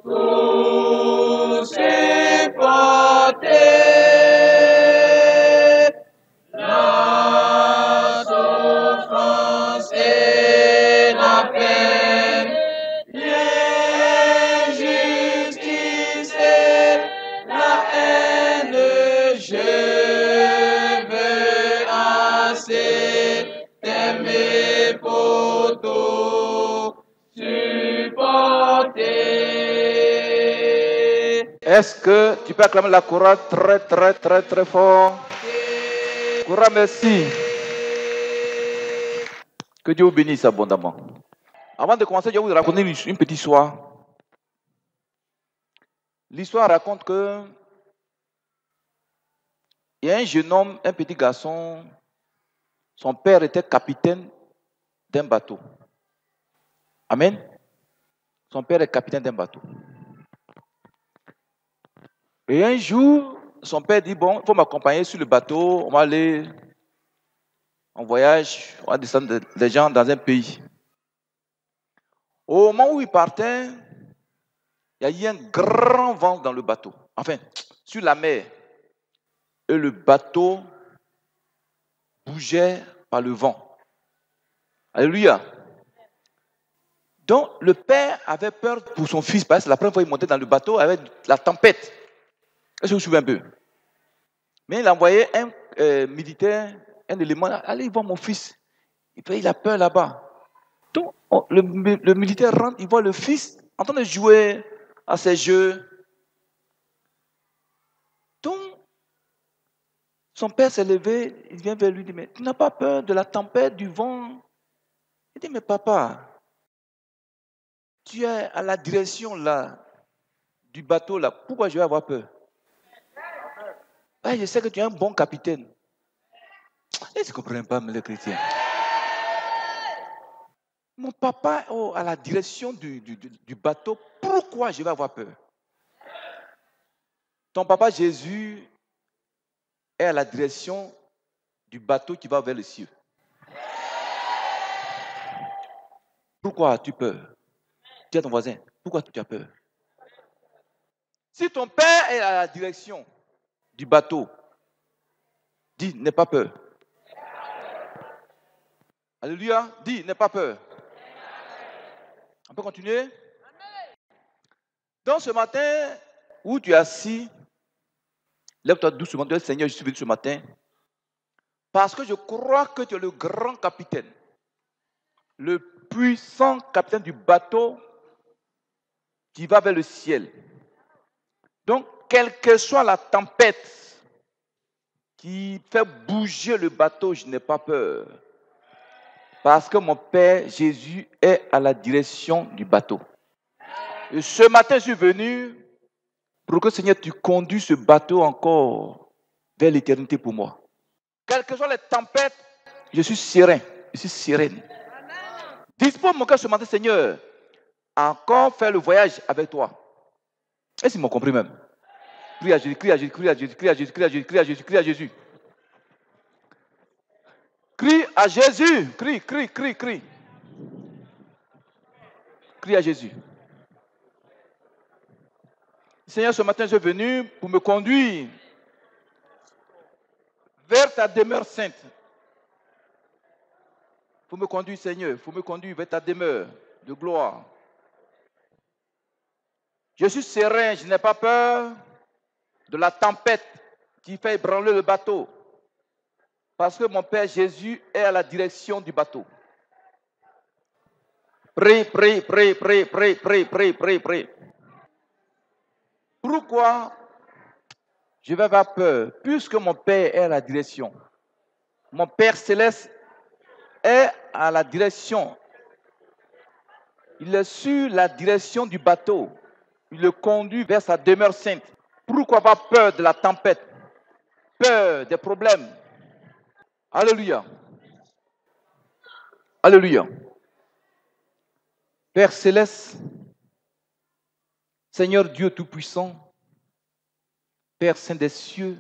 tout supporter. La souffrance et la peine, l'injustice et la haine, je veux assez t'aimer pour tout supporter. Est-ce que tu peux acclamer la chorale très très très très fort? Chorale, merci. Que Dieu vous bénisse abondamment. Avant de commencer, je vais vous raconter une petite histoire. L'histoire raconte que il y a un jeune homme, un petit garçon, son père était capitaine d'un bateau. Amen. Son père est capitaine d'un bateau. Et un jour, son père dit, bon, il faut m'accompagner sur le bateau, on va aller en voyage, on va descendre des gens dans un pays. Au moment où il partait, il y a eu un grand vent dans le bateau, enfin, sur la mer. Et le bateau bougeait par le vent. Alléluia. Donc, le père avait peur pour son fils, parce que la première fois qu'il montait dans le bateau avec la tempête. Est-ce que vous vous souvenez un peu? Mais il a envoyé un militaire, un élément, allez voir mon fils. Il a peur là-bas. Donc, le militaire rentre, il voit le fils en train de jouer à ses jeux. Donc, son père s'est levé, il vient vers lui, il dit, mais tu n'as pas peur de la tempête, du vent? Il dit, mais papa, tu es à la direction là, du bateau là, pourquoi je vais avoir peur? Ah, je sais que tu es un bon capitaine. Ils ne comprennent pas, les chrétiens. Mon papa est à la direction du bateau, pourquoi je vais avoir peur? Ton papa Jésus est à la direction du bateau qui va vers le ciel. Pourquoi as-tu peur? Dis à ton voisin, pourquoi tu as peur? Si ton père est à la direction du bateau, dis, n'aie pas peur. Alléluia, dis, n'aie pas peur. On peut continuer? Donc ce matin, où tu es assis, lève-toi doucement, dis, Seigneur, je suis venu ce matin, parce que je crois que tu es le grand capitaine, le puissant capitaine du bateau qui va vers le ciel. Donc, quelle que soit la tempête qui fait bouger le bateau, je n'ai pas peur. Parce que mon Père Jésus est à la direction du bateau. Et ce matin, je suis venu pour que, Seigneur, tu conduis ce bateau encore vers l'éternité pour moi. Quelles que soient les tempêtes, je suis serein, je suis sereine. Dispose mon cœur ce matin, Seigneur, à encore faire le voyage avec toi. Est-ce qu'ils m'ont compris même? Crie à Jésus, crie à Jésus, crie à Jésus, crie à Jésus, crie à Jésus, crie à Jésus, crie à Jésus. Crie à Jésus, crie, crie, crie, crie. Crie à Jésus. Seigneur, ce matin, je suis venu pour me conduire vers ta demeure sainte. Il faut me conduire, Seigneur, il faut me conduire vers ta demeure de gloire. Je suis serein, je n'ai pas peur de la tempête qui fait ébranler le bateau. Parce que mon Père Jésus est à la direction du bateau. Prie, prie, prie, prie, prie, prie, prie, prie, prie. Pourquoi je vais avoir peur? Puisque mon Père est à la direction. Mon Père Céleste est à la direction. Il est sur la direction du bateau. Il le conduit vers sa demeure sainte. Pourquoi avoir peur de la tempête? Peur des problèmes? Alléluia. Alléluia. Père Céleste, Seigneur Dieu Tout-Puissant, Père Saint des cieux,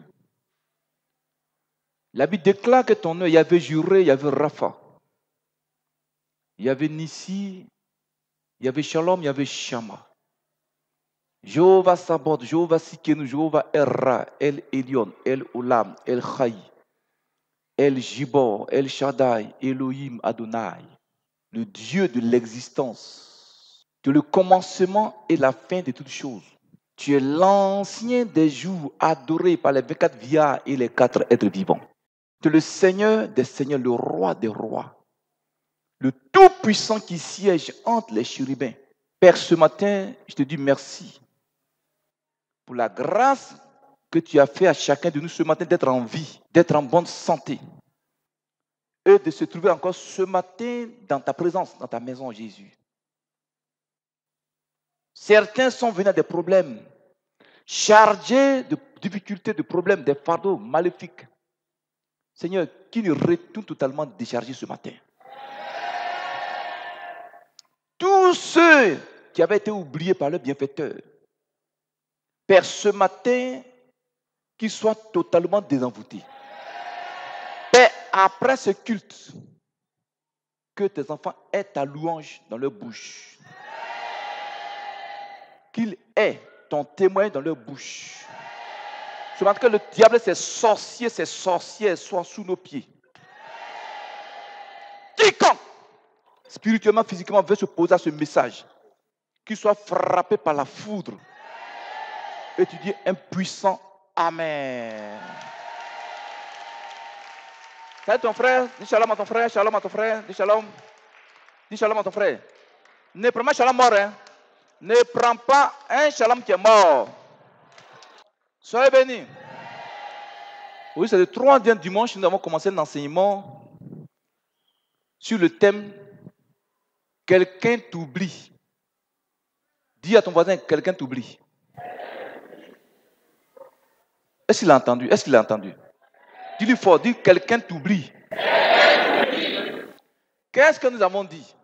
la Bible déclare que ton nom, il y avait Juré, il y avait Rapha, il y avait Nissi, il Il y avait Shalom, il y avait Shama. Jéhovah Sabaoth, Jéhovah Sikenu, Jéhovah Erra, El Elyon, El Olam, El Chai, El Jibor, El Shaddai, Elohim Adonai, le Dieu de l'existence, tu es le commencement et la fin de toutes choses. Tu es l'ancien des jours adoré par les 24 viards et les 4 êtres vivants. Tu es le Seigneur des seigneurs, le roi des rois, le tout-puissant qui siège entre les chérubins. Père, ce matin, je te dis merci pour la grâce que tu as fait à chacun de nous ce matin d'être en vie, d'être en bonne santé et de se trouver encore ce matin dans ta présence, dans ta maison, Jésus. Certains sont venus à des problèmes, chargés de difficultés, de problèmes, des fardeaux maléfiques. Seigneur, qui nous retourne totalement déchargés ce matin. Tous ceux qui avaient été oubliés par le bienfaiteur, Père, ce matin, qu'ils soient totalement désenvoûtés. Père, après ce culte, que tes enfants aient ta louange dans leur bouche. Qu'ils aient ton témoin dans leur bouche. Ce matin, que le diable, ses sorciers, ses sorcières soient sous nos pieds. Quiconque, spirituellement, physiquement, veut se poser à ce message, qu'il soit frappé par la foudre. Et tu dis un puissant Amen. Salut ton frère, dis shalom à ton frère, shalom à ton frère, dis shalom. Dis shalom à ton frère. Ne prends pas un shalom mort, hein. Ne prends pas un shalom qui est mort. Soyez bénis. Oui, c'est le 3e dimanche, nous avons commencé l'enseignement sur le thème « Quelqu'un t'oublie ». Dis à ton voisin « Quelqu'un t'oublie ». Est-ce qu'il a entendu? Est-ce qu'il a entendu? Dis-lui fort, dis « Quelqu'un t'oublie ». Qu'est-ce que nous avons dit?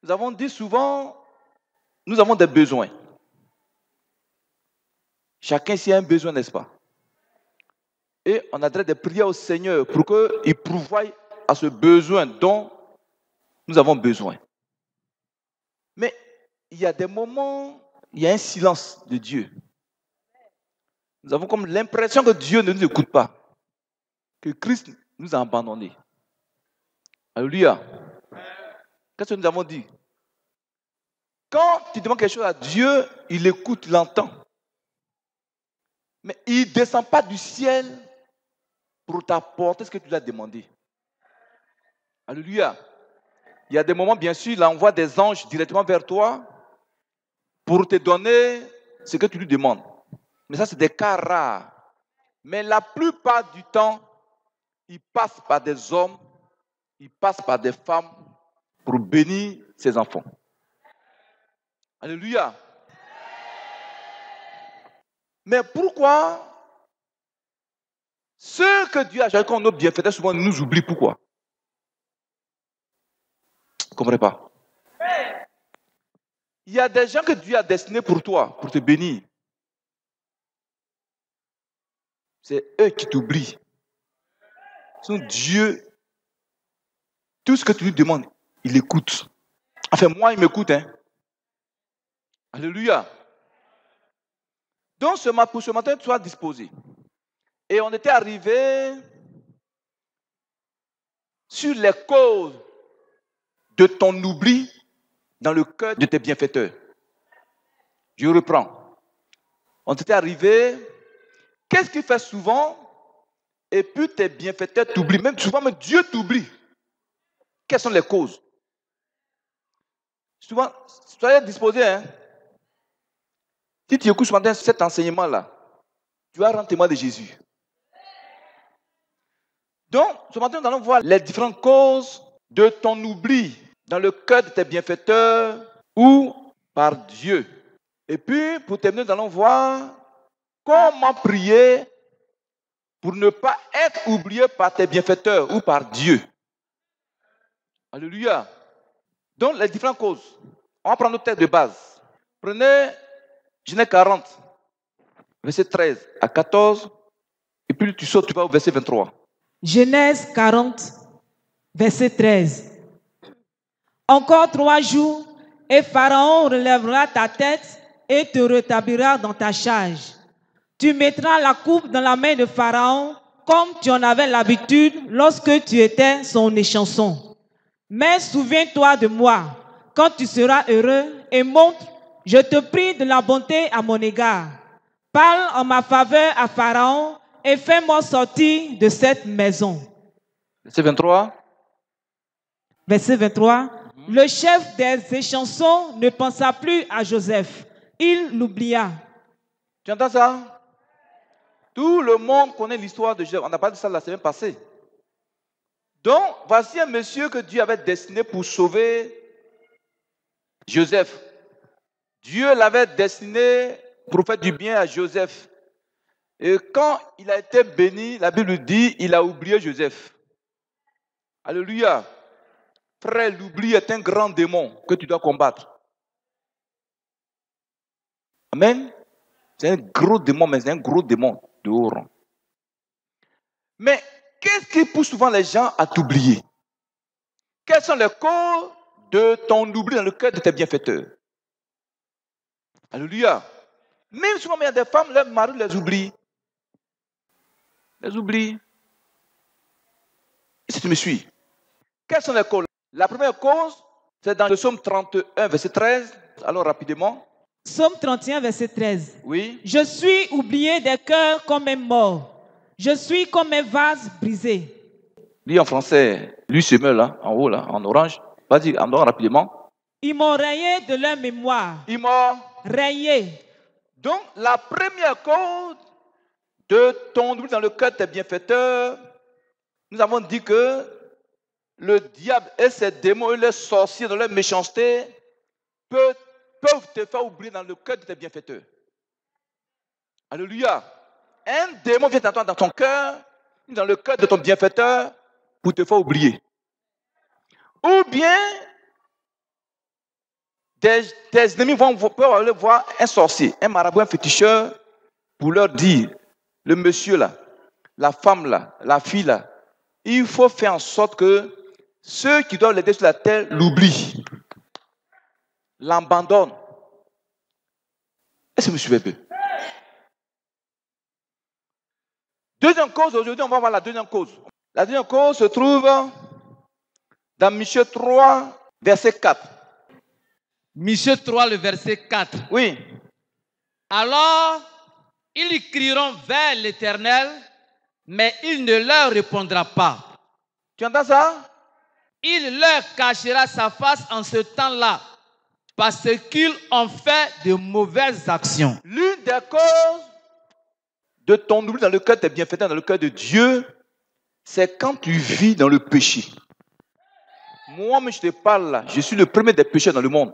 Nous avons dit souvent, nous avons des besoins. Chacun ici a un besoin, n'est-ce pas? Et on adresse des prières au Seigneur pour qu'il pourvoie à ce besoin dont nous avons besoin. Mais il y a des moments, il y a un silence de Dieu. Nous avons comme l'impression que Dieu ne nous écoute pas, que Christ nous a abandonnés. Alléluia. Qu'est-ce que nous avons dit? Quand tu demandes quelque chose à Dieu, il écoute, il entend. Mais il ne descend pas du ciel pour t'apporter ce que tu lui as demandé. Alléluia. Il y a des moments, bien sûr, il envoie des anges directement vers toi pour te donner ce que tu lui demandes. Mais ça, c'est des cas rares. Mais la plupart du temps, il passe par des hommes, il passe par des femmes pour bénir ses enfants. Alléluia. Mais pourquoi ceux que Dieu a choisis comme nos bienfaiteurs, souvent nous oublient? Pourquoi? Vous ne comprenez pas? Il y a des gens que Dieu a destinés pour toi, pour te bénir. C'est eux qui t'oublient. Sinon, Dieu, tout ce que tu lui demandes, il écoute. Enfin, moi, il m'écoute. Hein? Alléluia. Donc, pour ce matin, tu sois disposé. Et on était arrivé sur les causes de ton oubli dans le cœur de tes bienfaiteurs. Je reprends. On était arrivé. Qu'est-ce qu'il fait souvent? Et puis tes bienfaiteurs t'oublient. Même souvent, même Dieu t'oublie. Quelles sont les causes? Souvent, soyez disposés. Hein? Si tu écoutes ce matin cet enseignement-là, tu vas rendre témoin de Jésus. Donc, ce matin, nous allons voir les différentes causes de ton oubli dans le cœur de tes bienfaiteurs ou par Dieu. Et puis, pour terminer, nous allons voir comment prier pour ne pas être oublié par tes bienfaiteurs ou par Dieu. Alléluia. Donc, les différentes causes. On va prendre notre texte de base. Prenez Genèse 40, verset 13 à 14. Et puis, tu sautes, tu vas au verset 23. Genèse 40, verset 13. Encore 3 jours, et Pharaon relèvera ta tête et te rétablira dans ta charge. Tu mettras la coupe dans la main de Pharaon, comme tu en avais l'habitude lorsque tu étais son échanson. Mais souviens-toi de moi, quand tu seras heureux, et montre, je te prie de la bonté à mon égard. Parle en ma faveur à Pharaon et fais-moi sortir de cette maison. Verset 23. Verset 23. Le chef des échansons ne pensa plus à Joseph. Il l'oublia. Tu entends ça? Tout le monde connaît l'histoire de Joseph. On n'a pas dit ça la semaine passée. Donc, voici un monsieur que Dieu avait destiné pour sauver Joseph. Dieu l'avait destiné pour faire du bien à Joseph. Et quand il a été béni, la Bible dit, il a oublié Joseph. Alléluia. Frère, l'oubli est un grand démon que tu dois combattre. Amen. C'est un gros démon, mais c'est un gros démon de haut rang. Mais qu'est-ce qui pousse souvent les gens à t'oublier? Quelles sont les causes de ton oubli dans le cœur de tes bienfaiteurs? Alléluia. Même souvent, il y a des femmes, leurs maris les oublient. Les oublient. Et si tu me suis, quelles sont les causes? La première cause, c'est dans le psaume 31, verset 13. Alors rapidement. Psaume 31, verset 13. Oui. Je suis oublié des cœurs comme un mort. Je suis comme un vase brisé. Lis en français, lui se meurt là, en haut là, en orange. Vas-y, en orange rapidement. Ils m'ont rayé de leur mémoire. Ils m'ont rayé. Donc, la première cause de ton oubli dans le cœur de tes bienfaiteurs, nous avons dit que le diable et ses démons et les sorciers dans leur méchanceté peuvent te faire oublier dans le cœur de tes bienfaiteurs. Alléluia. Un démon vient t'entendre dans ton cœur, dans le cœur de ton bienfaiteur, pour te faire oublier. Ou bien, tes ennemis peuvent aller voir un sorcier, un marabout, un féticheur, pour leur dire, le monsieur là, la femme là, la fille là, il faut faire en sorte que ceux qui doivent l'aider sur la terre l'oublient, l'abandonnent. Est-ce que vous suivez un peu? Deuxième cause, aujourd'hui on va voir la deuxième cause. La deuxième cause se trouve dans Michée 3, verset 4. Michée 3, le verset 4. Oui. Alors, ils crieront vers l'Éternel, mais il ne leur répondra pas. Tu entends ça? Il leur cachera sa face en ce temps-là, parce qu'ils ont fait de mauvaises actions. L'une des causes de ton oubli dans le cœur de tes bienfaiteurs, dans le cœur de Dieu, c'est quand tu vis dans le péché. Moi, mais je te parle là, je suis le premier des pécheurs dans le monde.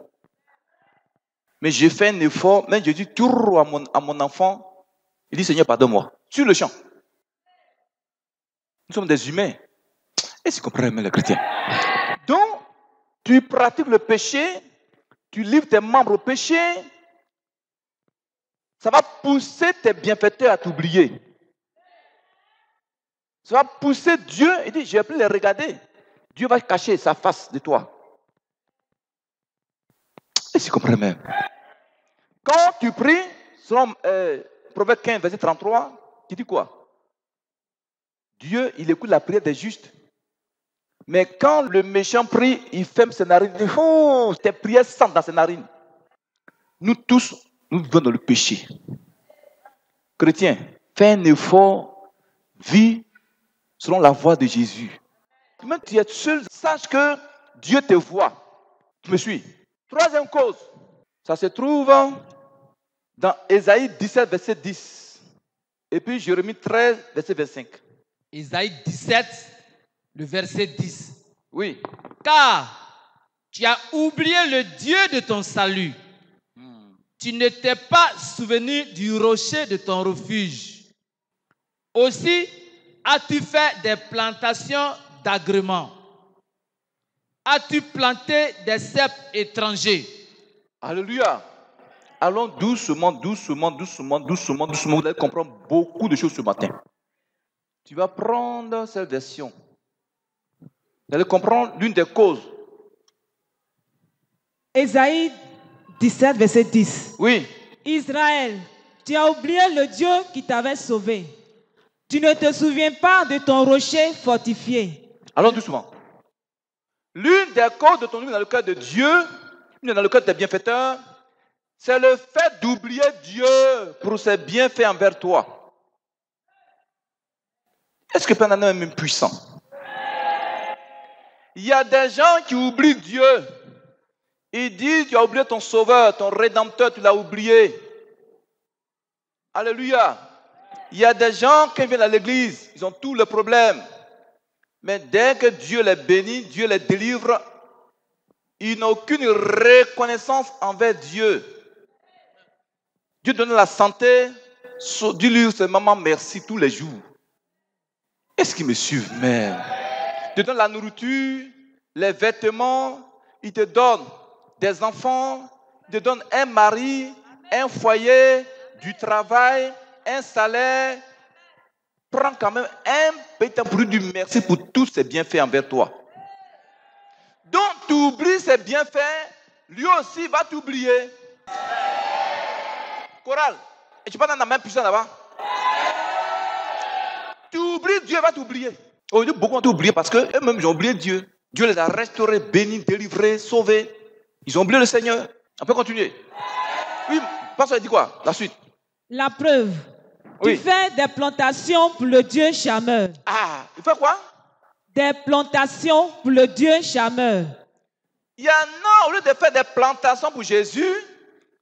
Mais j'ai fait un effort, même je dis toujours à mon enfant, il dit Seigneur, pardonne-moi, sur le champ. Nous sommes des humains. Est-ce que vous comprenez les chrétiens? Donc, tu pratiques le péché, tu livres tes membres au péché, ça va pousser tes bienfaiteurs à t'oublier. Ça va pousser Dieu, il dit, je vais plus les regarder. Dieu va cacher sa face de toi. Est-ce que vous comprenez même? Quand tu pries, selon Proverbe 15, verset 33, tu dis quoi? Dieu, il écoute la prière des justes. Mais quand le méchant prie, il ferme ses narines. Il dit, oh, tes prières sentent dans ses narines. Nous tous, nous vivons dans le péché. Chrétien, fais un effort, vis selon la voie de Jésus. Même si tu es seul, sache que Dieu te voit. Tu me suis? Troisième cause, ça se trouve dans Ésaïe 17, verset 10. Et puis Jérémie 13, verset 25. Ésaïe 17, le verset 10. Oui. Car tu as oublié le Dieu de ton salut. Tu ne t'es pas souvenu du rocher de ton refuge. Aussi as-tu fait des plantations d'agréments. As-tu planté des cèpes étrangers. Alléluia. Allons doucement, doucement, doucement, doucement, doucement. Vous allez comprendre beaucoup de choses ce matin. Tu vas prendre cette version. Vous allez comprendre l'une des causes Ésaïe 17, verset 10. Oui. Israël, tu as oublié le Dieu qui t'avait sauvé. Tu ne te souviens pas de ton rocher fortifié. Allons doucement. L'une des causes de ton humble dans le cœur de Dieu, dans le cœur de tes bienfaiteurs, c'est le fait d'oublier Dieu pour ses bienfaits envers toi. Est-ce que Père est même puissant? Il y a des gens qui oublient Dieu. Ils disent, tu as oublié ton sauveur, ton rédempteur, tu l'as oublié. Alléluia. Il y a des gens qui viennent à l'église, ils ont tous les problèmes. Mais dès que Dieu les bénit, Dieu les délivre, ils n'ont aucune reconnaissance envers Dieu. Dieu donne la santé, dis-lui seulement merci tous les jours. Est-ce qu'ils me suivent même? Dieu donne la nourriture, les vêtements, il te donne des enfants, il te donne un mari, un foyer, du travail, un salaire. Prends quand même un petit temps pour lui dire merci pour tous ses bienfaits envers toi. Donc tu oublies ses bienfaits, lui aussi va t'oublier. Chorale, et tu parles dans la même puissance là-bas. Tu oublies, Dieu va t'oublier. Aujourd'hui, beaucoup ont oublié parce qu'eux-mêmes, ils ont oublié Dieu. Dieu les a restaurés, bénis, délivrés, sauvés. Ils ont oublié le Seigneur. On peut continuer. Oui, pasteur dit quoi? La suite. La preuve. Oui. Tu fais des plantations pour le Dieu charmeur. Ah, il fait quoi? Des plantations pour le Dieu charmeur. Il y en a, au lieu de faire des plantations pour Jésus,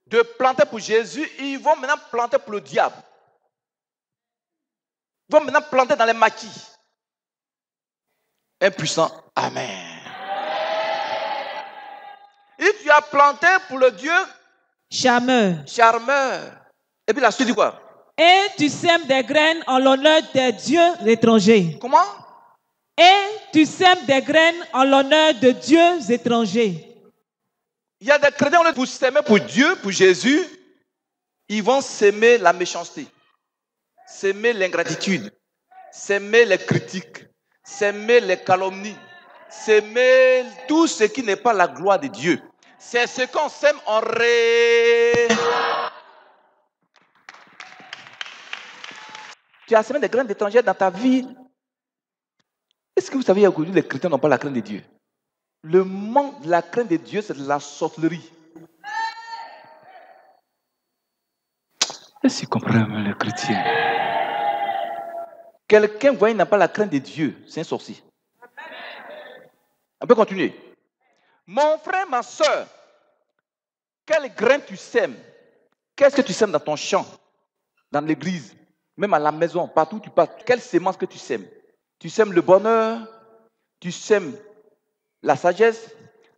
de planter pour Jésus, ils vont maintenant planter pour le diable. Ils vont maintenant planter dans les maquis. Impuissant. Amen. Et tu as planté pour le Dieu Charmeur. Et puis la suite dit quoi? Et tu sèmes des graines en l'honneur des dieux étrangers. Comment? Et tu sèmes des graines en l'honneur de dieux étrangers. Il y a des chrétiens, au lieu de s'aimer pour Dieu, pour Jésus, ils vont s'aimer la méchanceté, s'aimer l'ingratitude, s'aimer les critiques, s'aimer les calomnies, s'aimer tout ce qui n'est pas la gloire de Dieu. C'est ce qu'on sème en Tu as semé des graines d'étrangers dans ta vie. Est-ce que vous savez qu'aujourd'hui les chrétiens n'ont pas la crainte de Dieu? Le manque de la crainte de Dieu, c'est de la sorcellerie. Est-ce qu'ils comprennent les chrétiens? Quelqu'un, voyez, n'a pas la crainte de Dieu, c'est un sorcier. On peut continuer. Mon frère, ma soeur, quelle graine tu sèmes? Qu'est-ce que tu sèmes dans ton champ, dans l'église, même à la maison, partout où tu passes? Quelle sémence que tu sèmes? Tu sèmes le bonheur, tu sèmes la sagesse,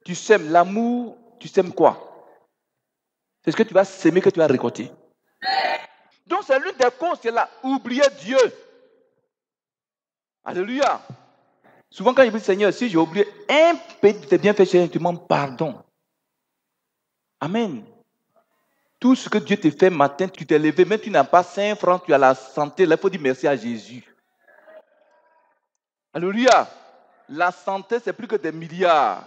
tu sèmes l'amour, tu sèmes quoi? C'est ce que tu vas s'aimer que tu vas récolter. Donc c'est l'une des causes, c'est là, oublier Dieu. Alléluia. Souvent quand je dis Seigneur, si j'ai oublié un petit de tes bienfaits, Seigneur, tu demandes pardon. Amen. Tout ce que Dieu te fait matin, tu t'es levé, même tu n'as pas 5 francs, tu as la santé, là il faut dire merci à Jésus. Alléluia. La santé, c'est plus que des milliards.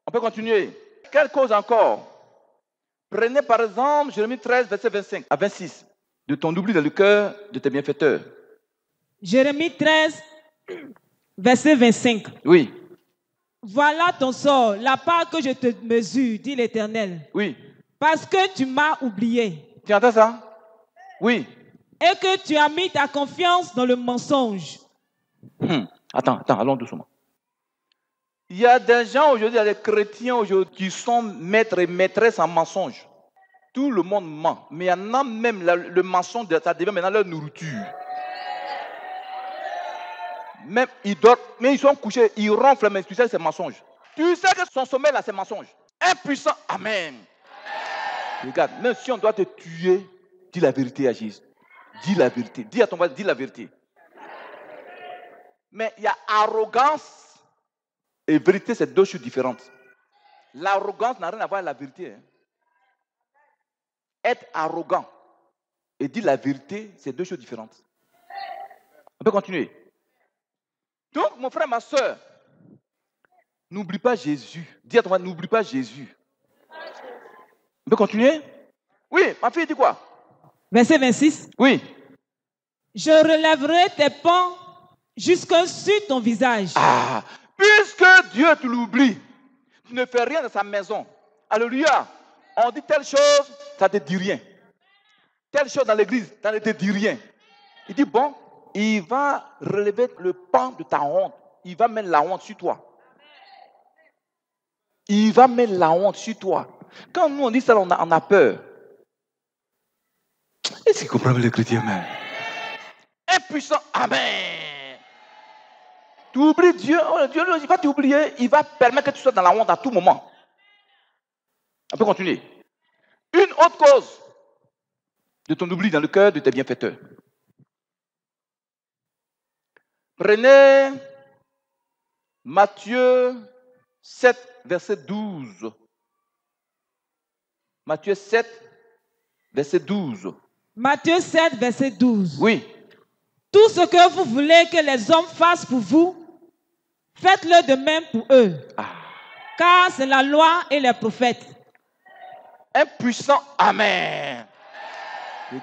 On peut continuer. Quelle cause encore? Prenez par exemple Jérémie 13, verset 25 à 26. De ton oubli dans le cœur de tes bienfaiteurs. Jérémie 13, verset 25. Oui. Voilà ton sort, la part que je te mesure, dit l'Éternel. Oui. Parce que tu m'as oublié. Tu entends ça? Oui. Et que tu as mis ta confiance dans le mensonge. Attends, allons doucement. Il y a des gens aujourd'hui, il y a des chrétiens aujourd'hui qui sont maîtres et maîtresses en mensonge. Tout le monde ment. Mais il y en a même le mensonge, ça devient maintenant leur nourriture. Même ils dorment, mais ils sont couchés, ils ronflent, mais tu sais, c'est mensonge. Tu sais que son sommeil là, c'est mensonge. Impuissant, amen. Regarde, même si on doit te tuer, dis la vérité à Jésus. Dis la vérité. Dis à ton voisin, dis la vérité. Mais il y a arrogance et vérité, c'est deux choses différentes. L'arrogance n'a rien à voir avec la vérité. Être arrogant et dire la vérité, c'est deux choses différentes. On peut continuer. Donc, mon frère, ma soeur, N'oublie pas Jésus. Dis à ton mari, n'oublie pas Jésus. On peut continuer? Oui, ma fille dit quoi? Verset 26. Oui. Je relèverai tes pans jusque sur ton visage. Ah, puisque Dieu te l'oublie, tu ne fais rien dans sa maison. Alléluia. On dit telle chose, ça ne te dit rien. Telle chose dans l'église, ça ne te dit rien. Il dit, bon, il va relever le pan de ta honte. Il va mettre la honte sur toi. Il va mettre la honte sur toi. Quand nous on dit ça, on a peur. Est-ce qu'ils comprennent les chrétiens même? Impuissant, amen. Tu oublies Dieu, Dieu il va t'oublier, il va permettre que tu sois dans la honte à tout moment. On peut continuer. Une autre cause de ton oubli dans le cœur de tes bienfaiteurs. Prenez Matthieu 7, verset 12. Matthieu 7, verset 12. Matthieu 7, verset 12. Oui. Tout ce que vous voulez que les hommes fassent pour vous, faites-le de même pour eux. Car c'est la loi et les prophètes. Impuissant, amen.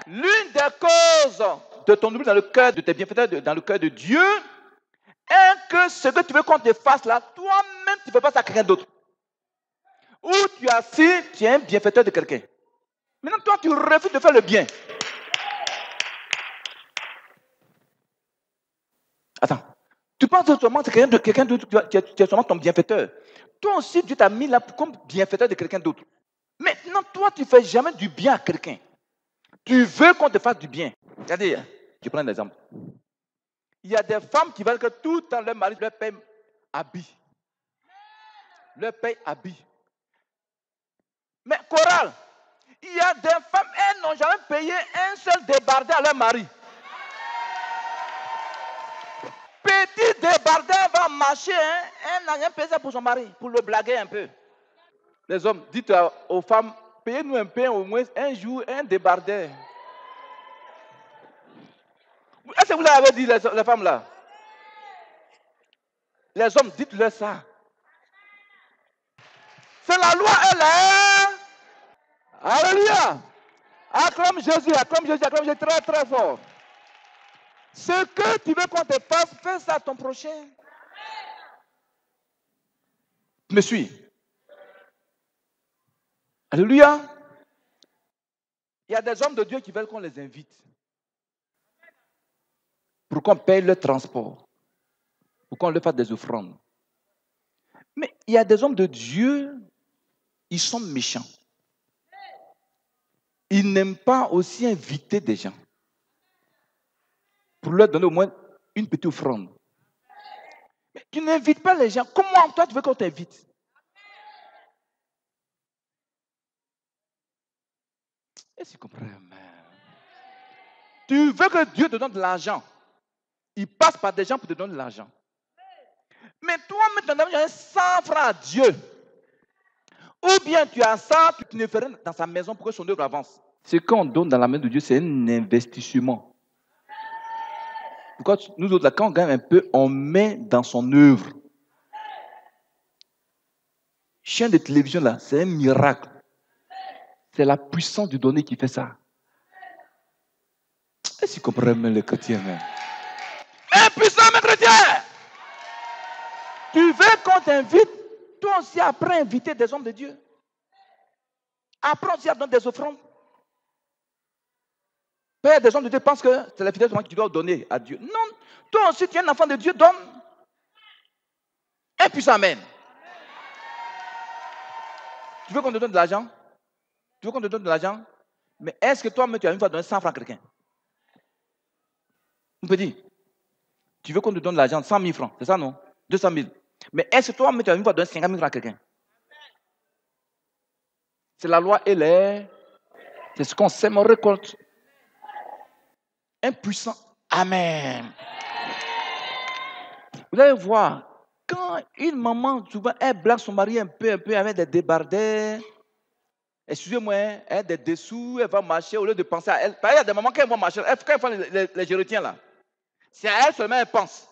L'une des causes de ton oubli dans le cœur de tes bienfaiteurs, dans le cœur de Dieu, est que ce que tu veux qu'on te fasse là, toi-même, tu ne fais pas ça à quelqu'un d'autre. Ou tu es assis, tu es un bienfaiteur de quelqu'un. Maintenant, toi, tu refuses de faire le bien. Attends. Tu penses que seulement c'est quelqu'un d'autre, tu es seulement ton bienfaiteur. Toi aussi, Dieu t'a mis là comme bienfaiteur de quelqu'un d'autre. Maintenant, toi, tu ne fais jamais du bien à quelqu'un. Tu veux qu'on te fasse du bien. Regardez, je prends un exemple. Il y a des femmes qui veulent que tout le temps leur mari leur paye habit. Leur paye habit. Mais chorale, il y a des femmes, elles n'ont jamais payé un seul débardeur à leur mari. Petit débardeur va marcher, hein, elle n'a rien payé pour son mari, pour le blaguer un peu. Les hommes, dites aux femmes, payez-nous un peu, au moins un jour, un débardeur. Est-ce que vous l'avez dit, les femmes là? Les hommes, dites-leur ça. C'est la loi, elle est. Alléluia. Acclame Jésus, acclame Jésus, acclame Jésus très très fort. Ce que tu veux qu'on te fasse, fais ça à ton prochain. Tu me suis? Alléluia. Il y a des hommes de Dieu qui veulent qu'on les invite. Pour qu'on paye leur transport. Pour qu'on leur fasse des offrandes. Mais il y a des hommes de Dieu, ils sont méchants. Ils n'aiment pas aussi inviter des gens. Pour leur donner au moins une petite offrande. Mais tu n'invites pas les gens. Comment toi tu veux qu'on t'invite? Est-ce que tu comprends? Tu veux que Dieu te donne de l'argent. Il passe par des gens pour te donner de l'argent. Mais toi, maintenant, tu as 100 francs à Dieu. Ou bien tu as ça, tu ne fais rien dans sa maison pour que son œuvre avance. Ce qu'on donne dans la main de Dieu, c'est un investissement. Pourquoi nous autres, là, quand on gagne un peu, on met dans son œuvre. Chaîne de télévision, là, c'est un miracle. C'est la puissance du donné qui fait ça. Est-ce que tu comprends même les chrétiens, même? Impuissant, mes chrétiens! Tu veux qu'on t'invite? Toi aussi, apprends à inviter des hommes de Dieu. Apprends aussi à donner des offrandes. Père, des hommes de Dieu pensent que c'est la fidélité que tu dois donner à Dieu. Non, toi aussi, tu es un enfant de Dieu, donne. Impuissant, amen. Tu veux qu'on te donne de l'argent? Tu veux qu'on te donne de l'argent? Mais est-ce que toi-même, tu as une fois donné 100 francs à quelqu'un? On peut dire, tu veux qu'on te donne de l'argent, 100 000 francs, c'est ça, non? 200 000. Mais est-ce que toi-même, tu as une fois donné 50 000 francs à quelqu'un? C'est la loi et les. C'est ce qu'on sème, on récolte. Impuissant. Amen. Vous allez voir, quand une maman, souvent, elle blague son mari un peu avec des débardeurs. Excusez-moi, elle a des dessous, elle va marcher au lieu de penser à elle. Il y a des mamans qui vont marcher, quand elles font les gérétiens là, c'est à elle seulement elle pense.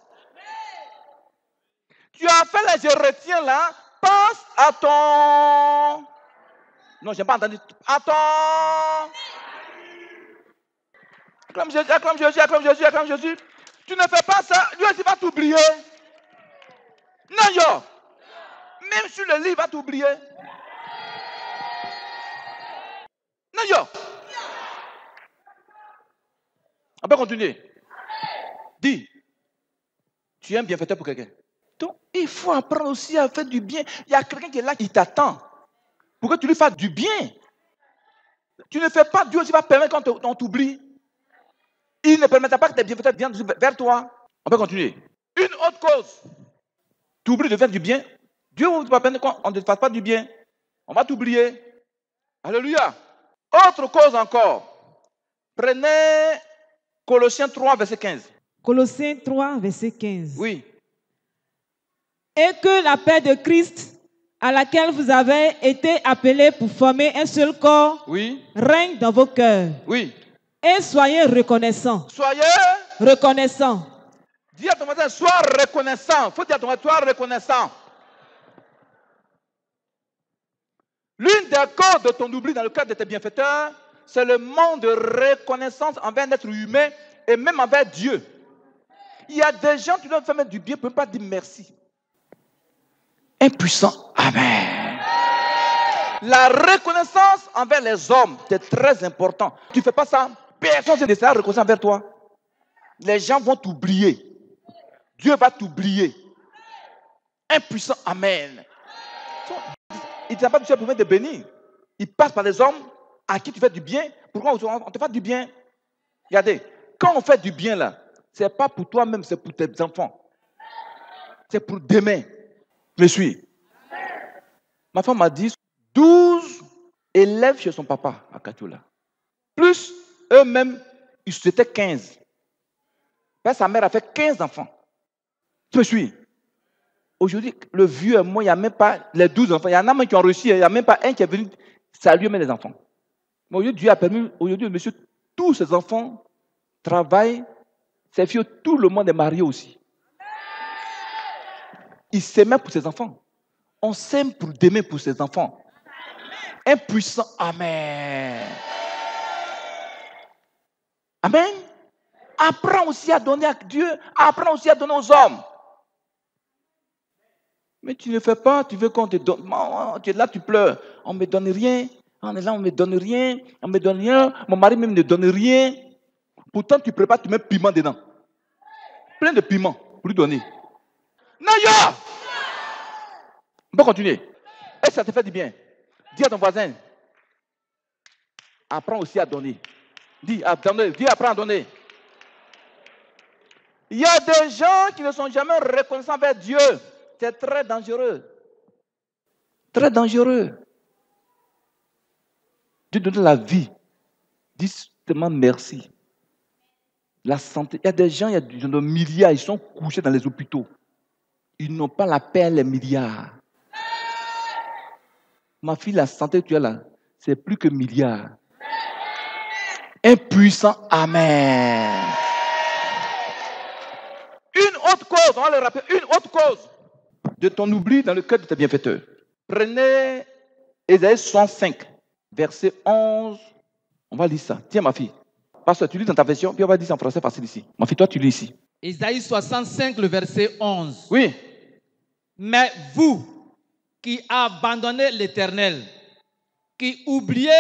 Tu as fait là, je retiens là. Pense à ton... Non, je n'ai pas entendu. À ton... Acclame Jésus, acclame Jésus, acclame Jésus, acclame Jésus. Tu ne fais pas ça, Dieu aussi va t'oublier. Non, yo. Même sur le lit, il va t'oublier. Non, yo. On peut continuer. Dis, tu es un bienfaiteur pour quelqu'un. Donc, il faut apprendre aussi à faire du bien. Il y a quelqu'un qui est là, qui t'attend. Pour que tu lui fasses du bien. Tu ne fais pas, Dieu aussi va permettre qu'on t'oublie. Il ne permettra pas que tes bienfaiteurs viennent vers toi. On peut continuer. Une autre cause. Tu oublies de faire du bien. Dieu ne va pas permettre qu'on ne te fasse pas du bien. On va t'oublier. Alléluia. Autre cause encore. Prenez Colossiens 3, verset 15. Colossiens 3, verset 15. Oui. Et que la paix de Christ, à laquelle vous avez été appelés pour former un seul corps, Oui. règne dans vos cœurs. Oui. Et soyez reconnaissants. Soyez Reconnaissants. Dis à ton voisin, sois reconnaissant. Il faut dire à ton voisin, sois reconnaissant. L'une des causes de ton oubli dans le cadre de tes bienfaiteurs, c'est le manque de reconnaissance envers un être humain et même envers Dieu. Il y a des gens qui doivent faire du bien, ne peuvent pas dire merci. Impuissant. Amen. La reconnaissance envers les hommes, c'est très important. Tu ne fais pas ça, personne ne sera reconnaissant envers toi. Les gens vont t'oublier. Dieu va t'oublier. Impuissant. Amen. Il ne t'a pas dit pour te bénir. Il passe par les hommes à qui tu fais du bien. Pourquoi on te fait du bien? Regardez, quand on fait du bien là, ce n'est pas pour toi-même, c'est pour tes enfants. C'est pour demain. Je me suis. Ma femme m'a dit 12 élèves chez son papa à Katiola. Plus eux-mêmes, ils étaient 15. Sa mère a fait 15 enfants. Je me suis. Aujourd'hui, le vieux et moi, il n'y a même pas les 12 enfants. Il y en a même qui ont réussi. Il n'y a même pas un qui est venu saluer même les enfants. Mais aujourd'hui, Dieu a permis, aujourd'hui, monsieur, tous ses enfants travaillent. Ses filles, tout le monde est marié aussi. Il s'aime pour ses enfants. On s'aime pour demain pour ses enfants. Impuissant. Amen. Amen. Apprends aussi à donner à Dieu. Apprends aussi à donner aux hommes. Mais tu ne fais pas, tu veux qu'on te donne. Tu es là, tu pleures. On ne me donne rien. On est là, on ne me donne rien. On ne me donne rien. Mon mari même ne donne rien. Pourtant, tu prépares, tu mets piment dedans. Plein de piment pour lui donner. Naya! On peut continuer. Est-ce que ça te fait du bien? Dis à ton voisin. Apprends aussi à donner. Dis, apprends à donner. Il y a des gens qui ne sont jamais reconnaissants envers Dieu. C'est très dangereux. Très dangereux. Dieu donne la vie. Dis seulement merci. La santé. Il y a des gens, il y a des milliards, ils sont couchés dans les hôpitaux. Ils n'ont pas la paix, les milliards. Ma fille, la santé que tu as là, c'est plus que milliards. Impuissant. Amen. Une autre cause, on va le rappeler, une autre cause de ton oubli dans le cœur de tes bienfaiteurs. Prenez Ésaïe 65, verset 11. On va lire ça. Tiens, ma fille. Parce que tu lis dans ta version, puis on va dire ça en français facile ici. Ma fille, toi, tu lis ici. Ésaïe 65, le verset 11. Oui. Mais vous qui abandonnez l'Éternel, qui oubliez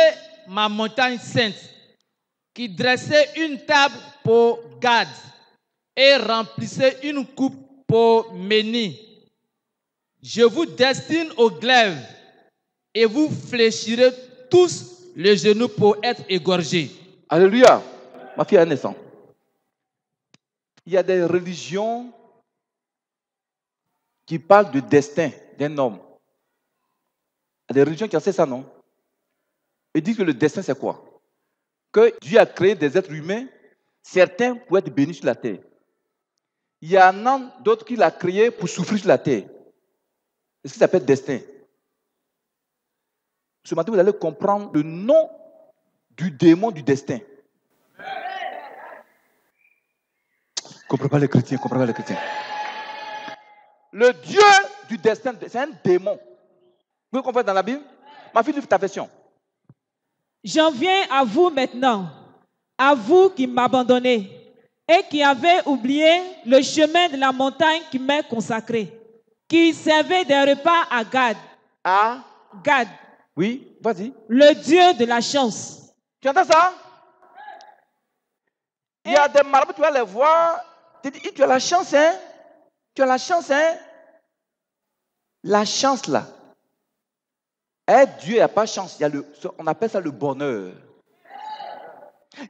ma montagne sainte, qui dressez une table pour Gad et remplissez une coupe pour Méni, je vous destine au glaive et vous fléchirez tous les genoux pour être égorgés. Alléluia. Ma fille a un instant. Il y a des religions qui parlent du destin d'un homme. Il y a des religions qui ont fait ça, non? Ils disent que le destin, c'est quoi? Que Dieu a créé des êtres humains, certains pour être bénis sur la terre. Il y en a d'autres qui l'ont créé pour souffrir sur la terre. C'est ce qui s'appelle destin. Ce matin, vous allez comprendre le nom du démon du destin. Comprenez pas les chrétiens, comprenez pas les chrétiens. Le Dieu du destin, c'est un démon. Vous comprenez dans la Bible? Ma fille, livre ta version. J'en viens à vous maintenant, à vous qui m'abandonnez et qui avez oublié le chemin de la montagne qui m'est consacré, qui servait des repas à Gad. Ah, Gad, oui, vas-y. le Dieu de la chance. Tu entends ça? Il y a des marabouts, tu vas les voir. Tu dis, tu as la chance, hein? Tu as la chance, hein? La chance, là. Dieu n'a pas chance. Il y a on appelle ça le bonheur.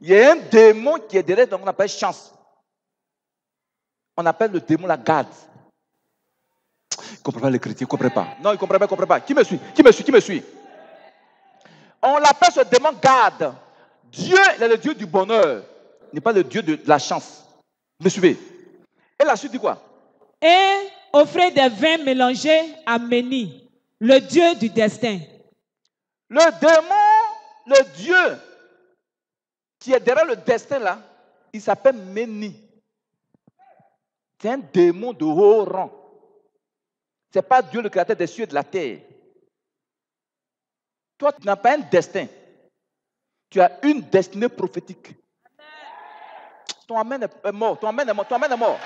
Il y a un démon qui est derrière, donc on appelle chance. On appelle le démon la Gad. Il ne comprend pas les chrétiens, il ne comprend pas. Non, il ne comprend pas, il ne comprend pas. Qui me suit? Qui me suit? Qui me suit? On l'appelle ce démon Gad. Dieu, il est le Dieu du bonheur. Il n'est pas le Dieu de la chance. Vous me suivez? Et la suite dit quoi? Et offrez des vins mélangés à Méni, le Dieu du destin. Le démon, le Dieu qui est derrière le destin là, il s'appelle Méni. C'est un démon de haut rang. Ce n'est pas Dieu le créateur des cieux et de la terre. Toi, tu n'as pas un destin. Tu as une destinée prophétique. Ton amen est mort. Ton amen est mort. Ton amen est mort.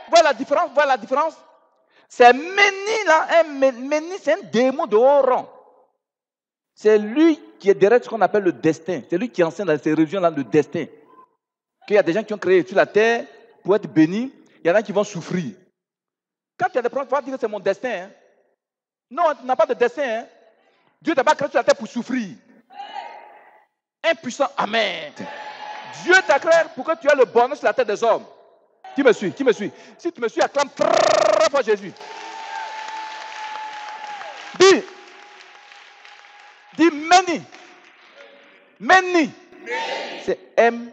Voilà la différence. Voilà la différence. C'est Méni là. Méni, c'est un démon de haut rang. C'est lui qui est derrière ce qu'on appelle le destin. C'est lui qui enseigne dans ces régions-là le destin. Qu'il y a des gens qui ont créé sur la terre pour être bénis. Il y en a qui vont souffrir. Quand tu as des problèmes, tu vas dire que c'est mon destin. Hein? Non, tu n'as pas de destin. Hein? Dieu t'a pas créé sur la terre pour souffrir. Impuissant, amen. Dieu t'a créé pour que tu aies le bonheur sur la terre des hommes. Qui me suit? Qui me suit? Si tu me suis, acclame très fort Jésus. Dis Méni. Méni. C'est M-E-N-I.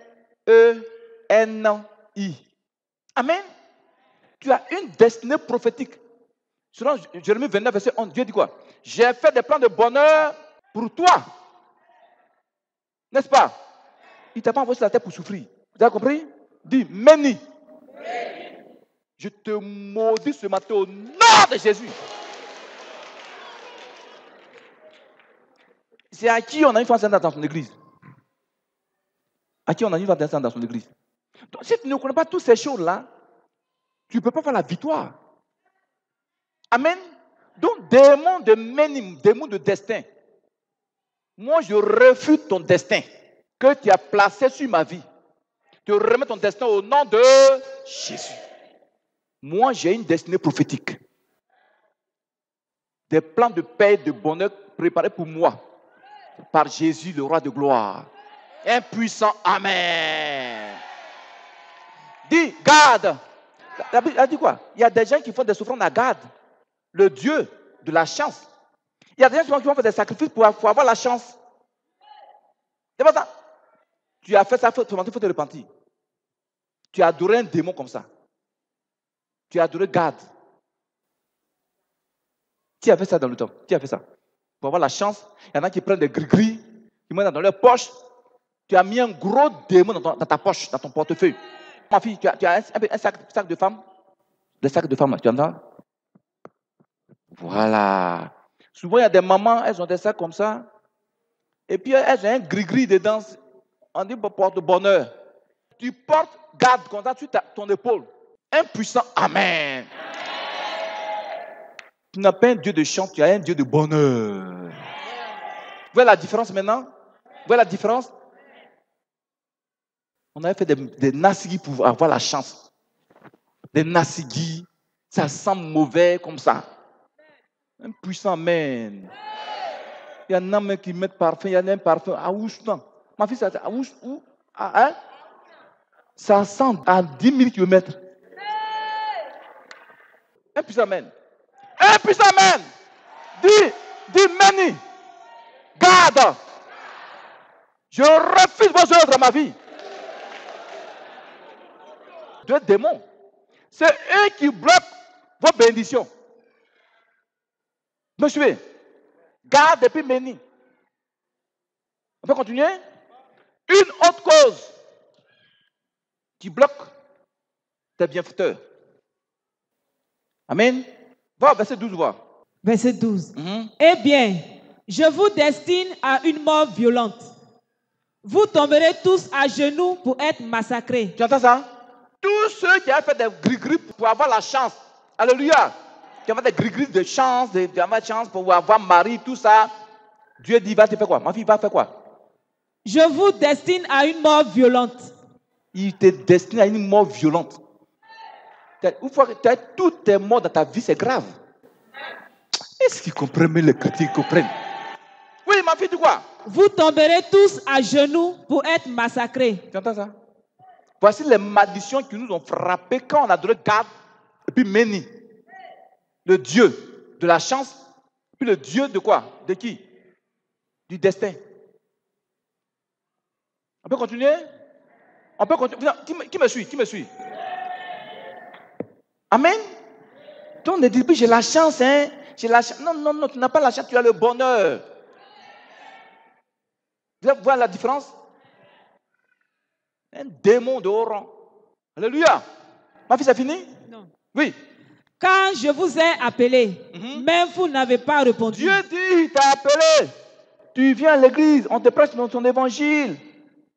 Amen. Tu as une destinée prophétique. Selon Jérémie 29, verset 11, Dieu dit quoi? J'ai fait des plans de bonheur pour toi. N'est-ce pas? Il ne t'a pas envoyé sur la terre pour souffrir. Vous avez compris? Dis Méni. Je te maudis ce matin au nom de Jésus. C'est à qui on a une fois dans son église? À qui on a une fois dans son église? Donc, si tu ne connais pas toutes ces choses-là, tu ne peux pas faire la victoire. Amen. Donc, démon de Méni, démon de destin. Moi, je refuse ton destin que tu as placé sur ma vie. Je remets ton destin au nom de Jésus. Moi, j'ai une destinée prophétique. Des plans de paix et de bonheur préparés pour moi par Jésus, le roi de gloire. Un puissant amen. Dis, Gad. La Bible a dit quoi? Il y a des gens qui font des souffrances à Gad, le Dieu de la chance. Il y a des gens qui vont faire des sacrifices pour avoir la chance. C'est pas ça. Tu as fait ça, il faut te repentir. Tu as adoré un démon comme ça. Tu as adoré Gad. Qui a fait ça dans le temps? Qui a fait ça? Pour avoir la chance, il y en a qui prennent des gris-gris, qui mettent dans leur poche. Tu as mis un gros démon dans ta poche, dans ton portefeuille. Ma fille, tu as un sac de femmes? Des sacs de femmes, tu entends? Voilà. Souvent, il y a des mamans, elles ont des sacs comme ça. Et puis, elles ont un gris-gris dedans. On dit porte-bonheur. Tu portes garde comme ça sur ton épaule. Un puissant amen. Tu n'as pas un Dieu de chance, tu as un Dieu de bonheur. Vous voyez la différence maintenant? Vous voyez la différence? On avait fait des nassigis pour avoir la chance. Des nassigis, ça sent mauvais comme ça. Un puissant amen. Il y en a même qui mettent parfum, il y en a un parfum à ouche, non. Ma fille, ça à ouche où? Hein? Ça sent à 10 000 km. Un puissant amen. Un puissant amen. Dis Méni. Garde. Je refuse vos œuvres dans ma vie. Deux démons. C'est eux qui bloquent vos bénédictions. Me suivez? Garde et puis Méni. On peut continuer? Une autre cause qui bloque tes bienfaiteurs. Amen. Va, verset 12, va. Verset 12. Eh bien, je vous destine à une mort violente. Vous tomberez tous à genoux pour être massacrés. Tu entends ça? Tous ceux qui ont fait des gris-gris pour avoir la chance. Alléluia. Qui ont fait des gris-gris de chance, de chance pour avoir mari, tout ça. Dieu dit, va te faire quoi? Ma fille va faire quoi? Je vous destine à une mort violente. Il te destine à une mort violente. Une fois que toutes tes morts dans ta vie, c'est grave. Est-ce qu'ils comprennent, les chrétiens comprennent? Oui, ma fille, dis quoi? Vous tomberez tous à genoux pour être massacrés. Tu entends ça? Voici les malédictions qui nous ont frappés quand on a donné Gad et puis Méni. Le Dieu de la chance, puis le Dieu de quoi? De qui? Du destin. On peut continuer? On peut continuer. Qui me suit? Qui me suit? Amen? Donc ne dis plus j'ai la chance, hein? J'ai la chance. Non, non, non, tu n'as pas la chance, tu as le bonheur. Vous voyez la différence? Un démon de haut rang. Alléluia. Ma fille, c'est fini? Non. Oui. Quand je vous ai appelé, même vous n'avez pas répondu. Dieu dit, il t'a appelé. Tu viens à l'église, on te prêche dans ton évangile.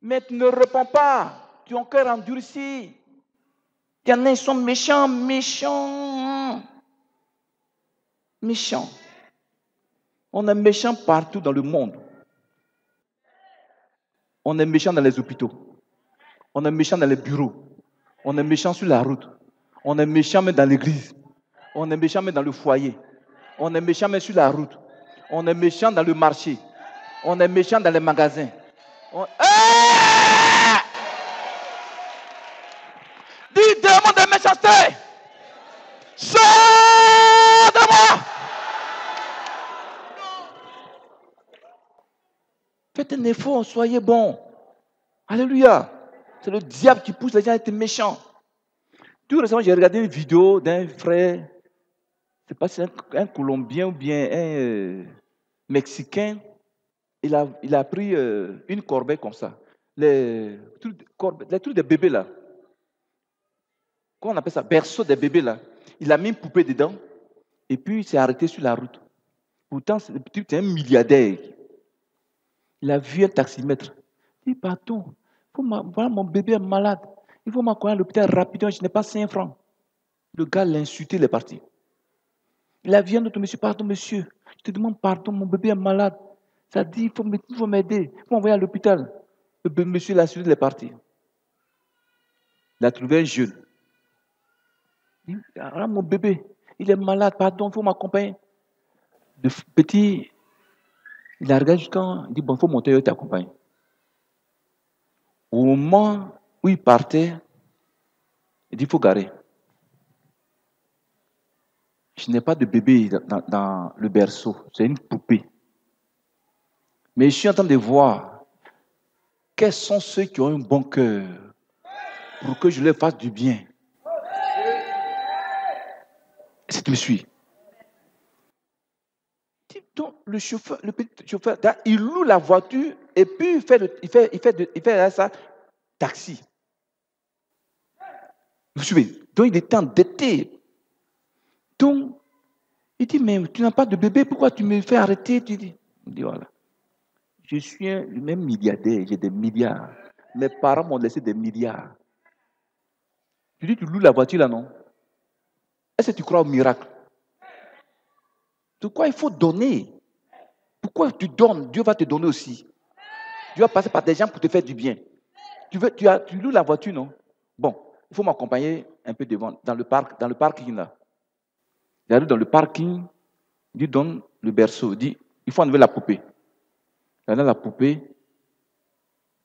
Mais tu ne réponds pas. Tu as un cœur endurci. Il y en a, ils sont méchants, méchants. Méchants. On est méchants partout dans le monde. On est méchants dans les hôpitaux. On est méchants dans les bureaux. On est méchants sur la route. On est méchants même dans l'église. On est méchants même dans le foyer. On est méchants même sur la route. On est méchants dans le marché. On est méchants dans les magasins. Dis démon de méchanceté. Sors de moi. Faites un effort, soyez bons. Alléluia. C'est le diable qui pousse les gens à être méchants. Tout récemment, j'ai regardé une vidéo d'un frère, je ne sais pas si c'est un Colombien ou bien un Mexicain. Il a pris une corbeille comme ça. Les trucs des bébés là. Comment on appelle ça? Berceau des bébés là. Il a mis une poupée dedans et puis il s'est arrêté sur la route. Pourtant, c'est un milliardaire. Il a vu un taximètre. Il dit, pardon, voilà mon bébé est malade. Il faut m'accompagner à l'hôpital rapidement, je n'ai pas 5 francs. Le gars l'a insulté, il est parti. Il a vu un autre monsieur, pardon monsieur, je te demande pardon, mon bébé est malade. Ça dit, il faut m'aider, il faut m'envoyer à l'hôpital. Le monsieur l'a insulté, il est parti. Il a trouvé un jeune. Il dit, ah, mon bébé, il est malade, pardon, il faut m'accompagner. Le petit, il a regardé jusqu'à, il dit, bon, il faut monter, je t'accompagne. Au moment où il partait, il dit, il faut garer. Je n'ai pas de bébé dans le berceau, c'est une poupée. Mais je suis en train de voir quels sont ceux qui ont un bon cœur pour que je leur fasse du bien. Est-ce que tu me suis? Donc, le petit chauffeur, il loue la voiture et puis il fait ça, taxi. Vous suivez? Donc, il est endetté. Donc, il dit, mais tu n'as pas de bébé, pourquoi tu me fais arrêter? Il dit, voilà. Je suis le même milliardaire, j'ai des milliards. Mes parents m'ont laissé des milliards. Tu dis, tu loues la voiture là, non? Est-ce que tu crois au miracle? Pourquoi il faut donner? Pourquoi tu donnes? Dieu va te donner aussi. Dieu va passer par des gens pour te faire du bien. Tu loues la voiture, non? Bon, il faut m'accompagner un peu devant, dans le parking là. J'arrive dans le parking, il donne le berceau, il dit, il faut enlever la poupée. Il a la poupée,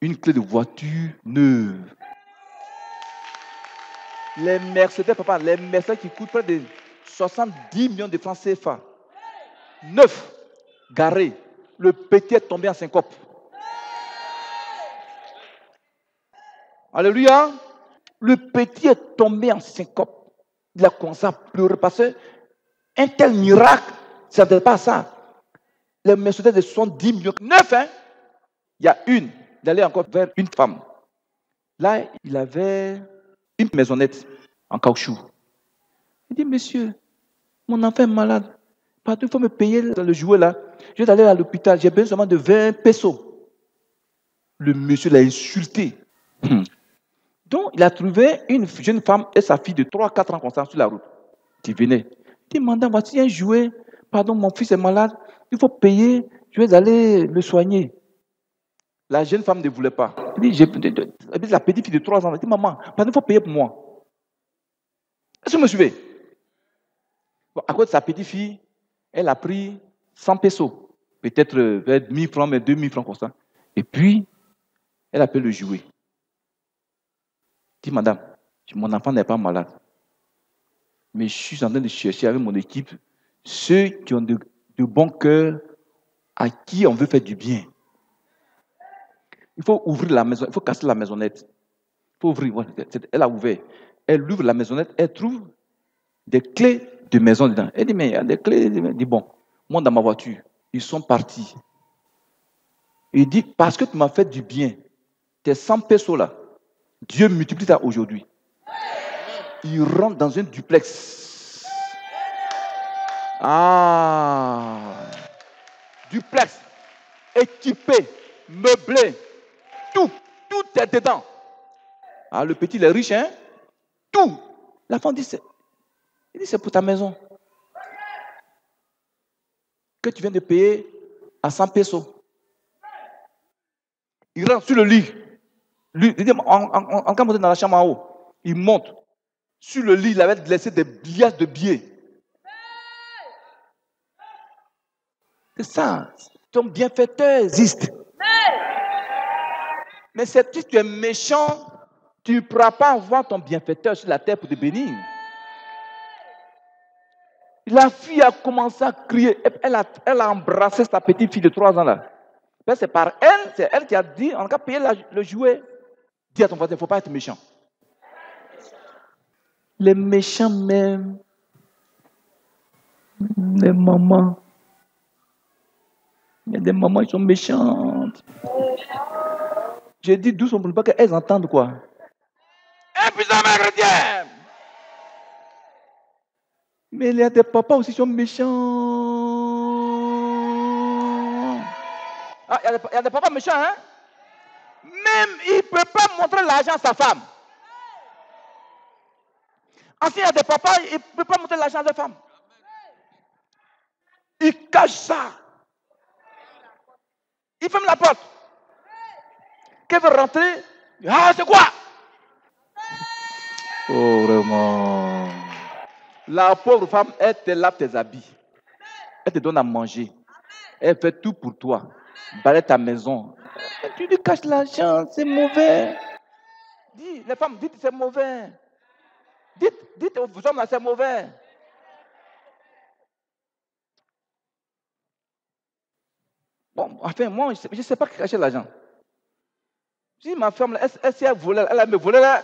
une clé de voiture neuve. Les Mercedes, papa, les Mercedes qui coûtent près de 70 millions de francs CFA. 9, garés. Le petit est tombé en syncope. Alléluia. Le petit est tombé en syncope. Il a commencé à pleurer parce qu'un tel miracle, ça n'était pas ça. Les Mercedes de 70 millions. 9, hein? Il y a une. Il allait encore vers une femme. Là, il avait une maisonnette en caoutchouc. Il dit, monsieur, Mon enfant est malade. Pardon, il faut me payer le jouet là. Je vais aller à l'hôpital. J'ai besoin seulement de 20 pesos. Le monsieur l'a insulté. Donc, il a trouvé une jeune femme et sa fille de 3-4 ans comme ça sur la route. Qui venait. Il dit, madame, voici un jouet. Pardon, mon fils est malade. Il faut payer. Je vais aller le soigner. La jeune femme ne voulait pas. Elle dit, la petite fille de 3 ans, elle dit, maman, pardon, il faut payer pour moi. Est-ce que vous me suivez? Bon, à cause de sa petite fille, elle a pris 100 pesos. Peut-être 1000 francs, mais 2000 francs comme ça. Et puis, elle appelle le jouet. Elle dit, madame, mon enfant n'est pas malade. Mais je suis en train de chercher avec mon équipe ceux qui ont de bon cœur, à qui on veut faire du bien. Il faut ouvrir la maison, il faut casser la maisonnette. Il faut ouvrir. Elle a ouvert. Elle ouvre la maisonnette, elle trouve des clés de maison dedans. Elle dit, mais il y a des clés. Elle dit, bon, moi dans ma voiture, ils sont partis. Il dit, parce que tu m'as fait du bien, tes 100 pesos là, Dieu multiplie ça aujourd'hui. Il rentre dans un duplex. Duplex, équipé, meublé, tout est dedans. Le petit, il est riche, hein? Tout. La femme dit, c'est pour ta maison. Que tu viens de payer à 100 pesos. Il rentre sur le lit. Il dit, en cas monter dans la chambre en haut, il monte. Sur le lit, il avait laissé des liasses de billets. C'est ça. Ton bienfaiteur existe. Mais si tu es méchant, tu ne pourras pas avoir ton bienfaiteur sur la terre pour te bénir. La fille a commencé à crier. Elle a embrassé sa petite fille de 3 ans là. C'est par elle, c'est elle qui a dit, on a payé le jouet. Dis à ton voisin, il ne faut pas être méchant. Les méchants même, les mamans. Il y a des mamans qui sont méchantes. J'ai dit doucement pour ne pas qu'elles entendent quoi. Impuissant chrétien. Mais il y a des papas aussi qui sont méchants. Il y a des papas méchants, hein? Même il ne peut pas montrer l'argent à sa femme. Enfin, il y a des papas, il ne peut pas montrer l'argent à sa femme. Il cache ça. Il ferme la porte. Qu'elle veut rentrer. C'est quoi? Oh, vraiment. La pauvre femme, elle te lave tes habits. Elle te donne à manger. Elle fait tout pour toi. Balaye ta maison. Tu lui caches l'argent, c'est mauvais. Dis, les femmes, dites c'est mauvais. Dites aux hommes, c'est mauvais. Bon, enfin, moi, je ne sais pas cacher l'argent. Si ma femme, elle s'est volée, elle a me volé là,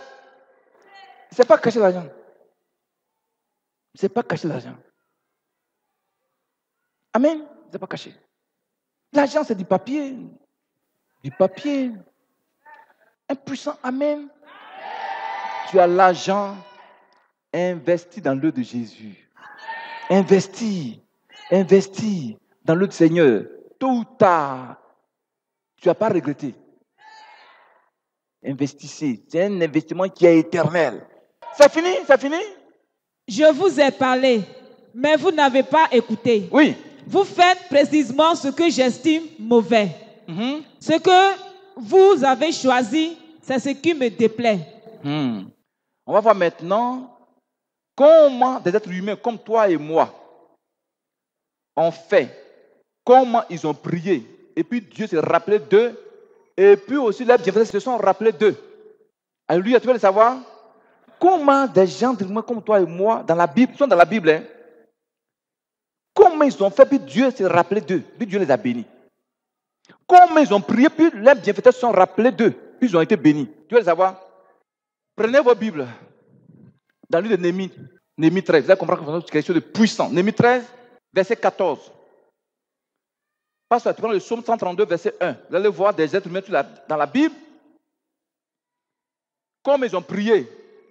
je ne sais pas cacher l'argent. Je ne sais pas cacher l'argent. Amen. Je ne sais pas cacher. L'argent, c'est du papier. Du papier. Impuissant. Amen. Tu as l'argent investi dans l'œuvre de Jésus. Investi dans l'œuvre du Seigneur. Tôt ou tard, tu ne vas pas regretter. Investissez. C'est un investissement qui est éternel. C'est fini? C'est fini? Je vous ai parlé, mais vous n'avez pas écouté. Oui. Vous faites précisément ce que j'estime mauvais. Ce que vous avez choisi, c'est ce qui me déplaît. On va voir maintenant comment des êtres humains comme toi et moi ont fait. Comment ils ont prié. Et puis Dieu s'est rappelé d'eux. Et puis aussi les bienfaiteurs se sont rappelés d'eux. Alléluia, tu veux le savoir? Comment des gens comme toi et moi, dans la Bible, sont dans la Bible, hein? Comment ils ont fait, puis Dieu s'est rappelé d'eux, puis Dieu les a bénis. Comment ils ont prié, puis les bienfaiteurs se sont rappelés d'eux, puis ils ont été bénis. Tu veux le savoir? Prenez vos Bibles. Dans le livre de Néhémie 13, vous allez comprendre que c'est quelque chose de puissant. Néhémie 13, verset 14. Parce que tu prends le psaume 132, verset 1. Vous allez voir des êtres humains dans la Bible. Comme ils ont prié.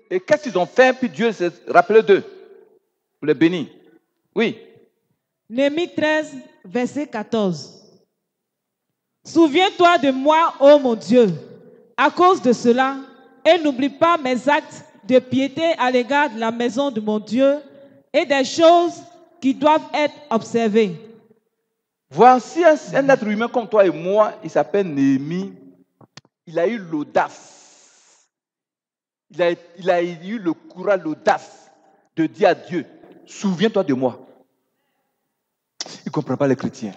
Et qu'est-ce qu'ils ont fait, puis Dieu s'est rappelé d'eux pour les bénir. Oui. Néhémie 13, verset 14. Souviens-toi de moi, ô mon Dieu, à cause de cela, et n'oublie pas mes actes de piété à l'égard de la maison de mon Dieu et des choses qui doivent être observées. Voici un être humain comme toi et moi, il s'appelle Néhémie. Il a eu l'audace. Il a eu le courage, l'audace de dire à Dieu, souviens-toi de moi. Il ne comprend pas les chrétiens.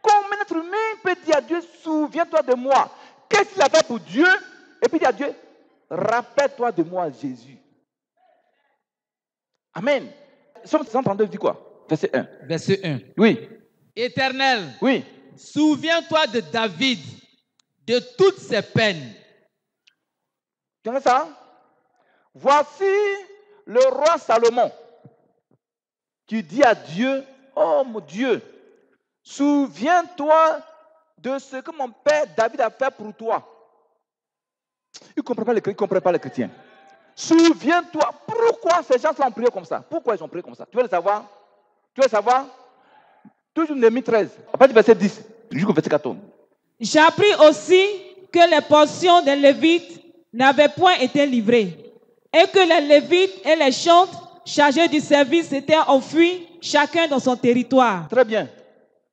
Comment un être humain peut dire à Dieu, souviens-toi de moi? Qu'est-ce qu'il a fait pour Dieu? Et puis dire à Dieu, rappelle-toi de moi, Jésus. Amen. Somme 132 dit quoi? Verset 1. Verset 1. Oui. Éternel, Oui. souviens-toi de David, de toutes ses peines. Tu entends ça? Voici le roi Salomon qui dit à Dieu, oh mon Dieu, souviens-toi de ce que mon père David a fait pour toi. Il ne comprend pas les chrétiens. Souviens-toi, pourquoi ces gens ont prié comme ça? Pourquoi ils ont prié comme ça? Tu veux le savoir? Tu veux le savoir? Toujours Néhémie 13, à partir du verset 10, jusqu'au verset 14. J'ai appris aussi que les portions des Lévites n'avaient point été livrées et que les Lévites et les chantres chargés du service s'étaient enfuis, chacun dans son territoire. Très bien.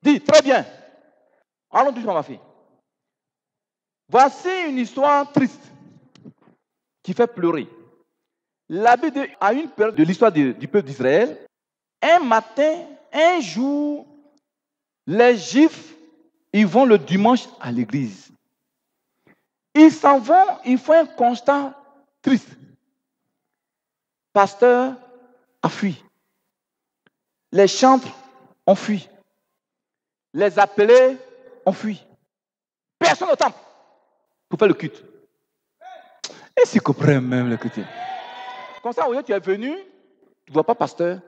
Dis, très bien. Allons doucement, ma fille. Voici une histoire triste qui fait pleurer. La Bible, à une période de l'histoire du peuple d'Israël, un matin, un jour, les Juifs, ils vont le dimanche à l'église. Ils s'en vont, ils font un constat triste. Pasteur a fui. Les chantres ont fui. Les appelés ont fui. Personne au temple pour faire le culte. Et s'ils comprennent même le chrétien. Comme ça, au lieu tu es venu, tu ne vois pas pasteur,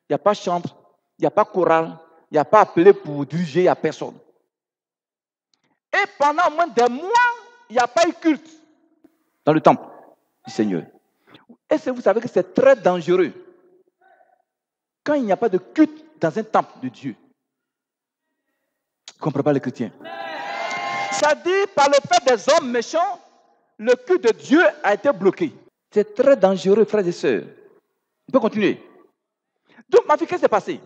il n'y a pas chantre, il n'y a pas chorale, il n'y a pas appelé pour diriger, il n'y a personne. Et pendant au moins des mois, il n'y a pas eu culte dans le temple du Seigneur. Et vous savez que c'est très dangereux quand il n'y a pas de culte dans un temple de Dieu. Ne comprenez pas les chrétiens. Ça dit, par le fait des hommes méchants, le culte de Dieu a été bloqué. C'est très dangereux, frères et sœurs. On peut continuer. Donc, ma fille, qu'est-ce qui s'est passé?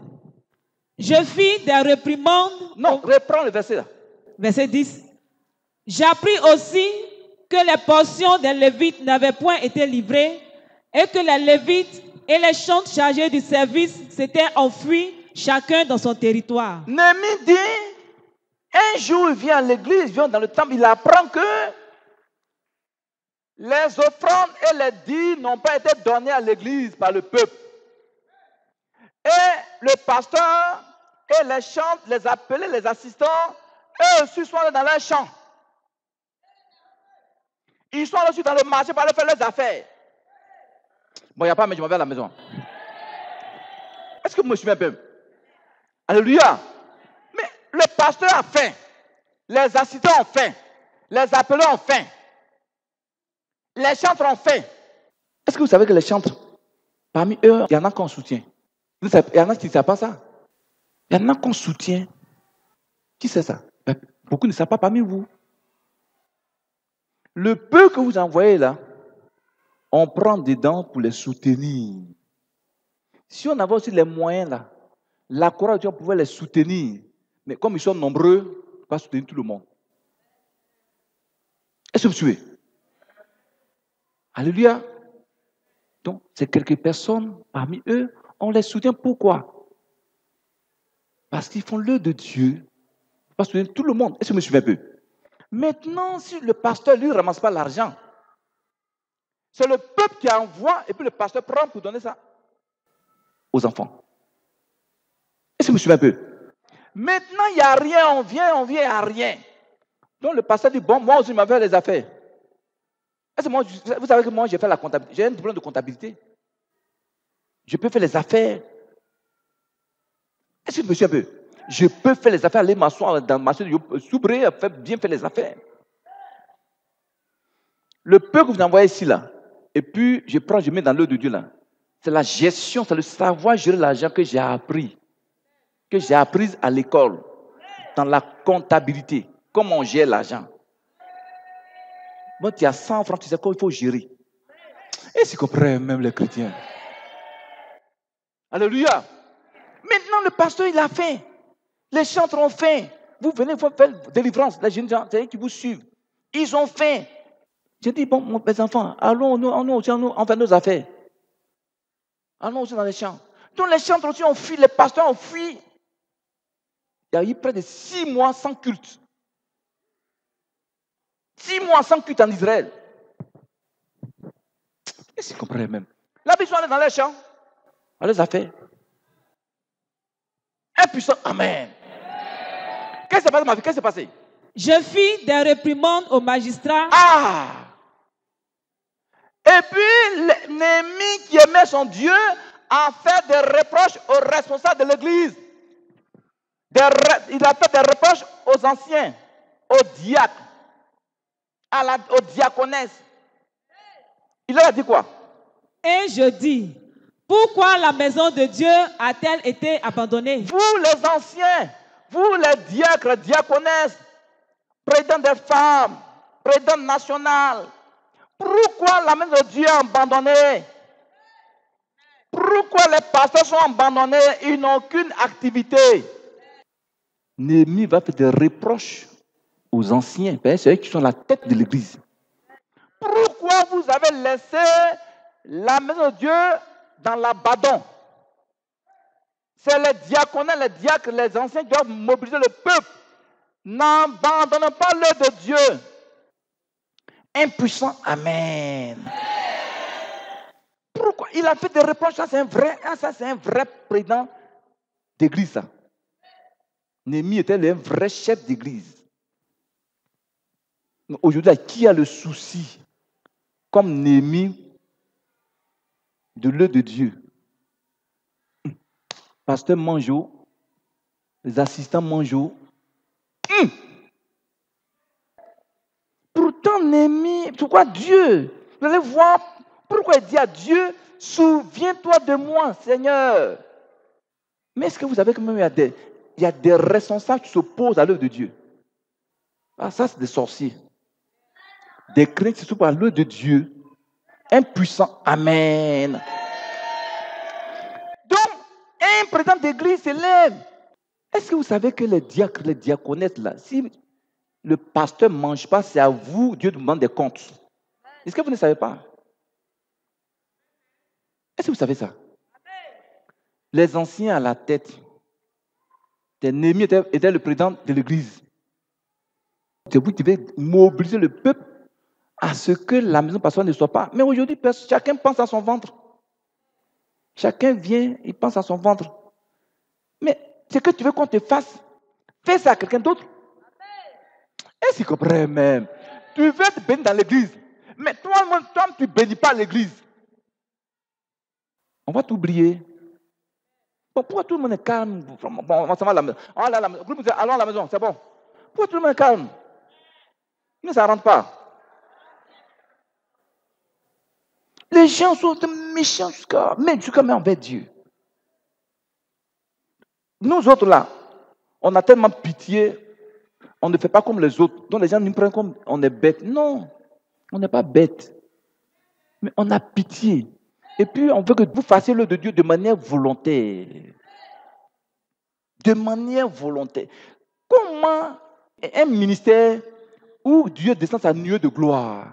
Je fis des réprimandes. Non, reprends le verset là. Verset 10. J'appris aussi que les portions des Lévites n'avaient point été livrées et que les Lévites et les chantres chargés du service s'étaient enfuis, chacun dans son territoire. Néhémie dit, un jour il vient à l'église, il vient dans le temple, il apprend que les offrandes et les dîmes n'ont pas été données à l'église par le peuple. Et le pasteur et les chantres, les appelés, les assistants, eux aussi sont là dans leur champ. Ils sont là aussi dans le marché pour aller faire leurs affaires. Bon, il n'y a pas, mais je m'en vais à la maison. Est-ce que vous me suivez un peu? Alléluia. Mais le pasteur a faim. Les assistants ont faim. Les appelés ont faim. Les chantres ont faim. Est-ce que vous savez que les chantres, parmi eux, il y en a qu'on soutient? Il y en a qui ne savent pas ça. Il y en a qu'on soutient. Qui sait ça? Beaucoup ne savent pas parmi vous. Le peu que vous envoyez là, on prend dedans pour les soutenir. Si on avait aussi les moyens là, la courage de Dieu pouvait les soutenir. Mais comme ils sont nombreux, on ne peut pas soutenir tout le monde. Est-ce que vous suivez? Alléluia. Donc, c'est quelques personnes parmi eux, on les soutient. Pourquoi? Parce qu'ils font l'œuvre de Dieu. On ne peut pas soutenir tout le monde. Est-ce que vous me suivez un peu? Maintenant, si le pasteur, lui, ne ramasse pas l'argent, c'est le peuple qui envoie et puis le pasteur prend pour donner ça aux enfants. Est-ce que vous me suivez un peu? Maintenant, il n'y a rien, on vient, il n'y a rien. Donc le pasteur dit, bon, moi aussi, je m'en vais les affaires. Est-ce que moi, vous savez que moi, j'ai fait la comptabilité. J'ai un diplôme de comptabilité. Je peux faire les affaires. Est-ce que vous me suivez un peu? Je peux faire les affaires, aller m'asseoir dans ma chambre, s'ouvrir, bien faire les affaires. Le peu que vous envoyez ici, là, et puis je prends, je mets dans l'œuvre de Dieu, là, C'est la gestion, c'est le savoir gérer l'argent que j'ai appris à l'école, dans la comptabilité. Comment on gère l'argent. Bon, tu as 100 francs, tu sais quoi il faut gérer. Et c'est compris même les chrétiens. Alléluia. Maintenant, le pasteur, il a faim. Les chantres ont faim. Vous venez faire délivrance. Les jeunes gens qui vous suivent, ils ont faim. J'ai dit, bon, mes enfants, allons, on fait nos affaires. Allons aussi dans les champs. Donc les chantres aussi ont fui, les pasteurs ont fui. Il y a eu près de 6 mois sans culte. 6 mois sans culte en Israël. Est-ce que vous comprenez même? Là, ils sont allés dans les champs, à les affaires. Impuissant, amen. Qu'est-ce qui s'est passé, ma vie? Qu'est-ce qui s'est passé? Je fis des réprimandes aux magistrats. Ah! Et puis, Néhémie qui aimait son Dieu a fait des reproches aux responsables de l'église. Il a fait des reproches aux anciens, aux diacres, aux diaconesses. Il leur a dit quoi? Et je dis, pourquoi la maison de Dieu a-t-elle été abandonnée? Vous les anciens, vous les diacres, diaconesses, présidents des femmes, présidents nationales, pourquoi la maison de Dieu est abandonnée? Pourquoi les pasteurs sont abandonnés? Ils n'ont aucune activité. Néhémie va faire des reproches aux anciens, c'est eux qui sont la tête de l'église. Pourquoi vous avez laissé la maison de Dieu dans l'abandon? C'est les diaconés, les diacres, les anciens qui doivent mobiliser le peuple. N'abandonnez pas l'œuvre de Dieu. Impuissant, amen. Pourquoi? Il a fait des reproches, ça c'est un vrai président d'église. Ça. Néhémie était un vrai chef d'église. Aujourd'hui, qui a le souci, comme Néhémie, de l'œuvre de Dieu? Pasteur Manjo, les assistants Manjo. Pourtant, Néhémie, pourquoi Dieu? Vous allez voir pourquoi il dit à Dieu, souviens-toi de moi, Seigneur. Mais est-ce que vous savez que même il y a des responsables qui s'opposent à l'œuvre de Dieu? Ah, ça, c'est des sorciers. Des chrétiens qui s'opposent à l'œuvre de Dieu. Impuissant, amen. Donc, un président d'église s'élève. Est-ce que vous savez que les diacres, les diaconesses, là, si le pasteur ne mange pas, c'est à vous, Dieu demande des comptes. Est-ce que vous ne savez pas? Est-ce que vous savez ça? Les anciens à la tête, Néhémie était le président de l'église. C'est vous qui devez mobiliser le peuple à ce que la maison pastorale ne soit pas. Mais aujourd'hui, chacun pense à son ventre. Chacun vient, il pense à son ventre. Mais ce que tu veux qu'on te fasse, fais ça à quelqu'un d'autre. Est-ce que tu comprends même? Tu veux te bénir dans l'église. Mais toi, tu ne bénis pas l'église. On va t'oublier. Bon, pourquoi tout le monde est calme? Bon, on s'en va à la maison. Allons à la maison, c'est bon. Pourquoi tout le monde est calme? Mais ça ne rentre pas. Les gens sont méchants jusqu'à même envers Dieu. Nous autres là, on a tellement pitié, on ne fait pas comme les autres. Donc les gens nous prennent comme on est bête. Non, on n'est pas bête. Mais on a pitié. Et puis on veut que vous fassiez l'œuvre de Dieu de manière volontaire. De manière volontaire. Comment un ministère où Dieu descend sa nuée de gloire,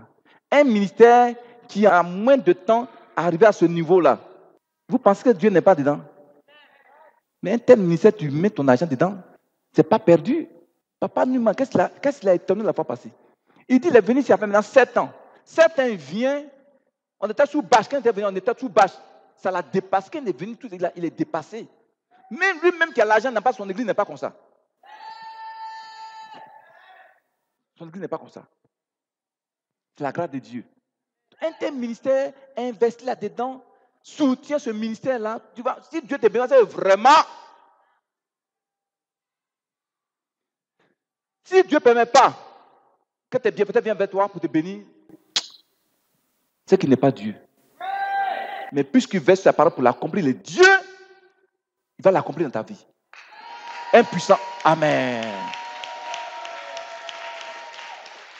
un ministère qui a moins de temps à arriver à ce niveau-là, vous pensez que Dieu n'est pas dedans? Mais un tel ministère, tu mets ton argent dedans, ce n'est pas perdu. Papa Numa, qu'est-ce qu'il a étonné la fois passée? Il dit, il est venu ici après maintenant 7 ans. 7 ans, il vient, on était sous bâche. Quand il est venu, on était sous bâche. Ça l'a dépassé. Quand il est venu, il est dépassé. Même lui-même qui a l'argent, n'a pas son église, n'est pas comme ça. Son église n'est pas comme ça. C'est la grâce de Dieu. Un tel ministère, investi là-dedans, soutient ce ministère-là. Tu vois, si Dieu te bénit, c'est vraiment. Si Dieu ne permet pas que tes bienfaiteurs viennent vers toi pour te bénir, c'est qu'il n'est pas Dieu. Mais puisqu'il verse sa parole pour l'accomplir, le Dieu, il va l'accomplir dans ta vie. Un puissant Amen.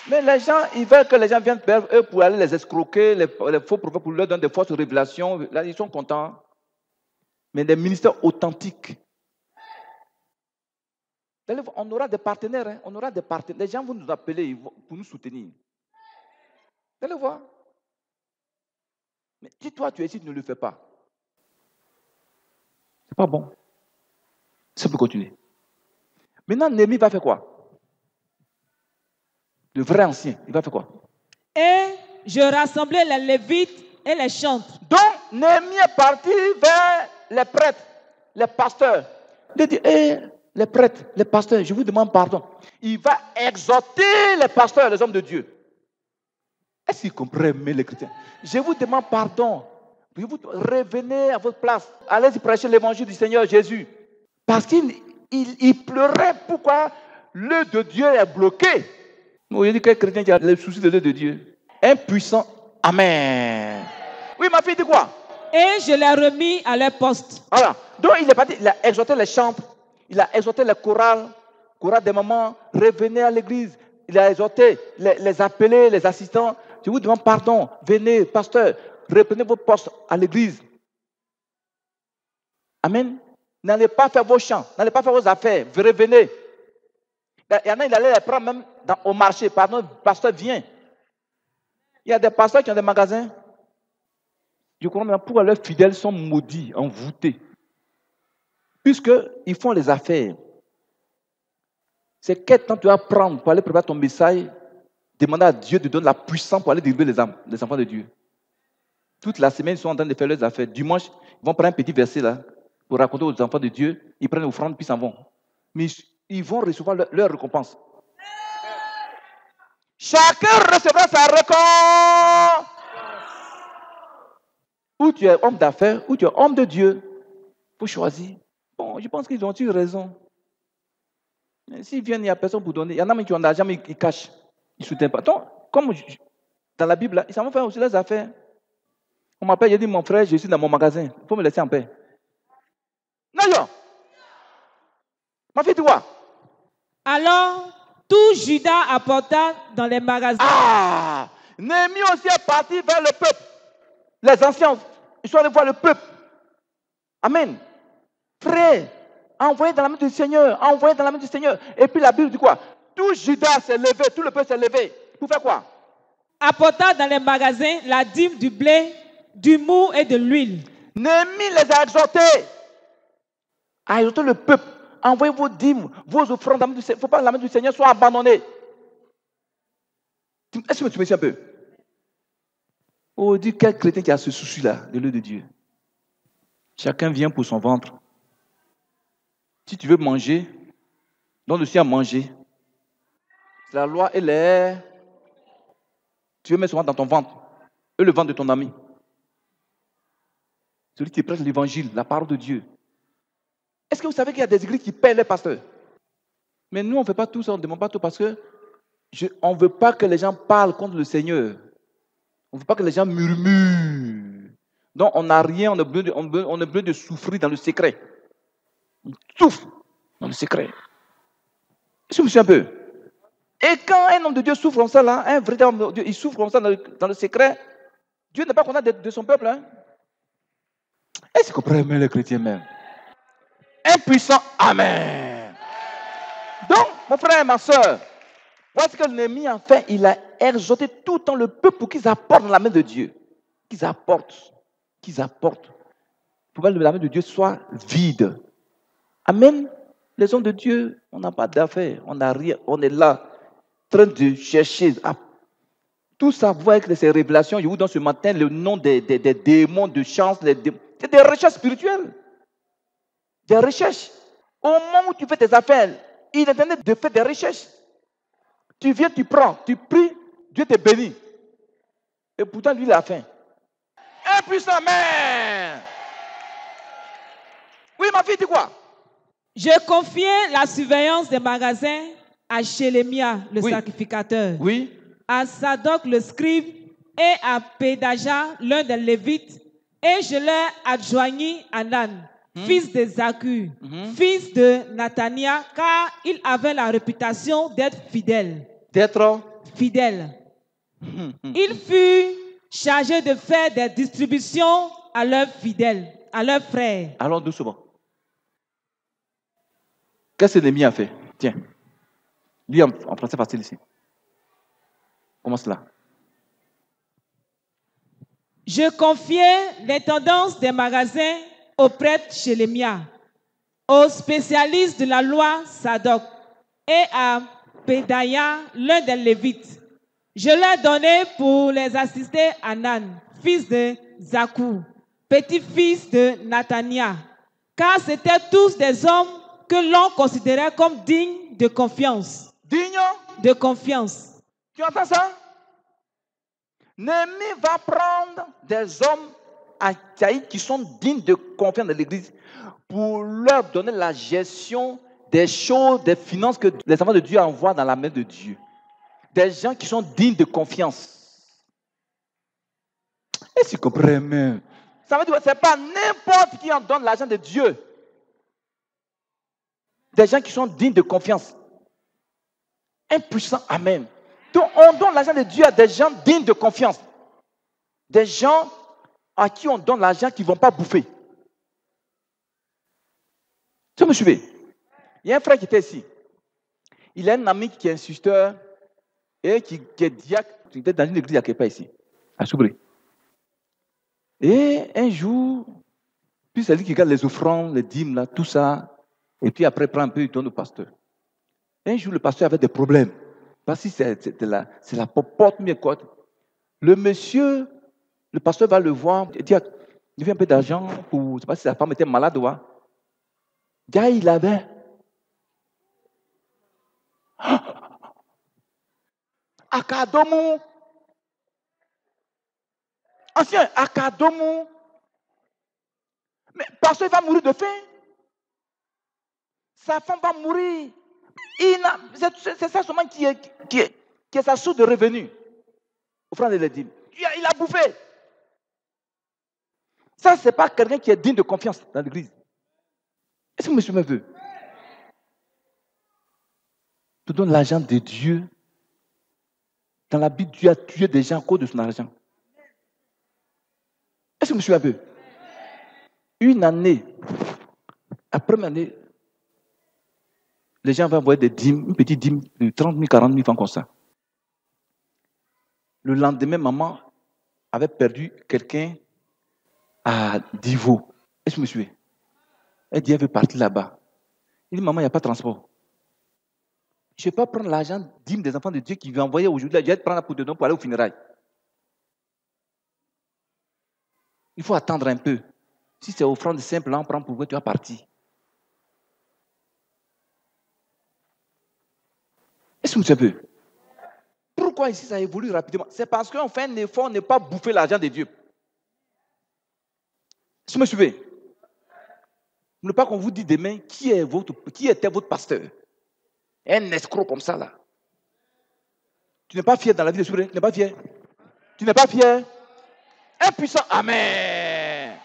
Mais les gens, ils veulent que les gens viennent vers eux pour aller les escroquer, les faux prophètes, pour leur donner des fausses révélations. Là, ils sont contents. Mais des ministères authentiques. On aura des partenaires. Hein? On aura des partenaires. Les gens vont nous appeler pour nous soutenir. Vous allez voir. Mais si toi, tu es ici, tu ne le fais pas. C'est pas bon. Ça peut continuer. Maintenant, Néhémie va faire quoi? Le vrai ancien, il va faire quoi? Et je rassemblai les Lévites et les chantres. Donc, Néhémie est parti vers les prêtres, les pasteurs. Il dit, les prêtres, les pasteurs, je vous demande pardon. Il va exhorter les pasteurs, les hommes de Dieu. Est-ce qu'ils comprennent les chrétiens? Je vous demande pardon. Vous revenez à votre place. Allez-y prêcher l'évangile du Seigneur Jésus. Parce qu'il pleurait pourquoi l'œil de Dieu est bloqué. Vous voyez quel chrétien qui a le souci de l'œil de Dieu? Un puissant Amen. Oui, ma fille dit quoi? Et je les remis à leur poste. Voilà. Donc il est parti, il a exhorté les chantres, il a exhorté les chorales des mamans, revenez à l'église. Il a exhorté les appelés, les assistants. Je vous demande pardon, venez, pasteur, reprenez votre poste à l'église. Amen. N'allez pas faire vos chants, n'allez pas faire vos affaires, revenez. Il y en a, il allait les prendre même au marché. Pardon, pasteur, viens. Il y a des pasteurs qui ont des magasins. Je crois même pourquoi leurs fidèles sont maudits, envoûtés. Puisqu'ils font les affaires. C'est quel temps tu vas prendre pour aller préparer ton message, demander à Dieu de donner la puissance pour aller délivrer les enfants de Dieu. Toute la semaine, ils sont en train de faire leurs affaires. Dimanche, ils vont prendre un petit verset là pour raconter aux enfants de Dieu. Ils prennent l'offrande puis ils s'en vont. Mais ils vont recevoir leur récompense. Chacun recevra sa récompense. Ou tu es homme d'affaires, ou tu es homme de Dieu. Il faut choisir. Bon, je pense qu'ils ont eu raison. S'ils viennent, il n'y a personne pour donner. Il y en a même qui ont de l'argent, mais ils cachent. Ils ne soutiennent pas. Donc, comme dans la Bible, ils s'en vont faire aussi leurs affaires. On m'appelle, j'ai dit, mon frère, je suis dans mon magasin. Il faut me laisser en paix. Non, ma fille, tu vois. Alors, tout Judas apporta dans les magasins. Ah! Néhémie aussi est parti vers le peuple. Les anciens, ils sont allés voir le peuple. Amen. Frère, envoyez dans la main du Seigneur. Envoyez dans la main du Seigneur. Et puis la Bible dit quoi? Tout Judas s'est levé, tout le peuple s'est levé. Pour faire quoi? Apporta dans les magasins la dîme du blé, du mou et de l'huile. Néhémie les a exhortés. À exhorter le peuple. Envoyez vos dîmes, vos offrandes dans la main du Seigneur. Il ne faut pas que la main du Seigneur soit abandonnée. Est-ce que tu me suis un peu? Oh, dis quel chrétien qui a ce souci-là de l'œil de Dieu. Chacun vient pour son ventre. Si tu veux manger, donne aussi à manger. C'est la loi et les... Tu veux mettre souvent dans ton ventre. Et le ventre de ton ami. Celui qui prêche l'évangile, la parole de Dieu. Est-ce que vous savez qu'il y a des églises qui paient les pasteurs? Mais nous, on ne fait pas tout ça, on ne demande pas tout parce que on ne veut pas que les gens parlent contre le Seigneur. On ne veut pas que les gens murmurent. Donc, on n'a rien, on a besoin de souffrir dans le secret. On souffre dans le secret. Est-ce que vous savez un peu? Et quand un homme de Dieu souffre comme ça, là, un vrai homme de Dieu, il souffre comme ça dans le secret, Dieu n'est pas content de son peuple. Hein? Est-ce que vous comprenez les chrétiens même? Un puissant Amen. Donc, mon frère et ma soeur, voici que Néhémie, en fait, il a exhorté tout le temps le peuple pour qu'ils apportent dans la main de Dieu. Qu'ils apportent. Pour que la main de Dieu soit vide. Amen. Les hommes de Dieu, on n'a pas d'affaires, on n'a rien, on est là, en train de chercher. Tout ça, vous voyez que ces révélations, je vous donne ce matin le nom des démons de chance, c'est des recherches spirituelles. Des recherches. Au moment où tu fais tes affaires, il est en train de faire des recherches. Tu viens, tu prends, tu pries, Dieu te bénit. Et pourtant, lui, il a faim. Un puissant Amen. Oui, ma fille, dis quoi? Je confiais la surveillance des magasins à Chélémia, le sacrificateur, oui, à Sadok, le scribe, et à Pédaja, l'un des Lévites, Et je leur adjoignis Anan, fils de Zakur, fils de Nathania, car il avait la réputation d'être fidèle. D'être Fidèle. Il fut chargé de faire des distributions à leurs fidèles, à leurs frères. Allons doucement. Qu'est-ce que Néhémie a fait? Tiens. Lis en français facile ici. Comment cela? Je confiai l'intendance des magasins au prêtre Chélémia, aux spécialistes de la loi Sadok et à Pédaïa, l'un des Lévites. Je leur donnai pour les assister Anan, fils de Zakou, petit-fils de Nathania, car c'étaient tous des hommes que l'on considérait comme dignes de confiance. Digne de confiance. Tu entends ça? Néhémie va prendre des hommes à Taï qui sont dignes de confiance de l'Église pour leur donner la gestion des choses, des finances que les enfants de Dieu envoient dans la main de Dieu. Des gens qui sont dignes de confiance. Et tu comprends même? Ça veut dire que ce n'est pas n'importe qui en donne l'argent de Dieu. Des gens qui sont dignes de confiance. Impuissant, amen. Donc, on donne l'argent de Dieu à des gens dignes de confiance. Des gens à qui on donne l'argent qui ne vont pas bouffer. Tu me suivez? Il y a un frère qui était ici. Il a un ami qui est instituteur et qui est diacre. Il était dans une église à quelque part ici, à Soubré. Et un jour, puis c'est lui qui garde les offrandes, les dîmes, là, tout ça. Et puis après, il prend un peu, il donne au pasteur. Un jour, le pasteur avait des problèmes. Parce que c'est la popote, mais quoi. Le monsieur, le pasteur va le voir et dit, il veut un peu d'argent pour, je ne sais pas si sa femme était malade ou quoi. Gars, il avait. Akadomu. Ancien, Akadomu. Mais le pasteur va mourir de faim. Sa femme va mourir. C'est ça seulement qui est sa source de revenus. Offrande de dîmes. Il a bouffé. Ça, ce n'est pas quelqu'un qui est digne de confiance dans l'église. Est-ce que monsieur me veut? Tu donnes l'argent de Dieu. Dans la Bible, Dieu a tué des gens à cause de son argent. Est-ce que monsieur me veut? Une année, la première année, les gens vont envoyer des dîmes, une petite dîme de 30 000, 40 000 francs comme ça. Le lendemain, maman avait perdu quelqu'un à Divo. Est-ce que vous me suivez? Elle dit, elle veut partir là-bas. Il dit, maman, il n'y a pas de transport. Je ne vais pas prendre l'argent dîme des enfants de Dieu qui vont envoyer aujourd'hui. Je vais te prendre pour te donner pour aller au funérailles. Il faut attendre un peu. Si c'est offrande simple, là, on prend pour que tu vas partir. Est-ce que vous savez? Pourquoi ici ça évolue rapidement? C'est parce qu'on fait un effort, on n'est pas bouffer l'argent de Dieu. Est-ce que vous me suivez? Vous ne voulez pas qu'on vous dise demain qui était votre pasteur? Un escroc comme ça là. Tu n'es pas fier dans la vie de Soubré? Tu n'es pas fier? Tu n'es pas fier? Impuissant, amen.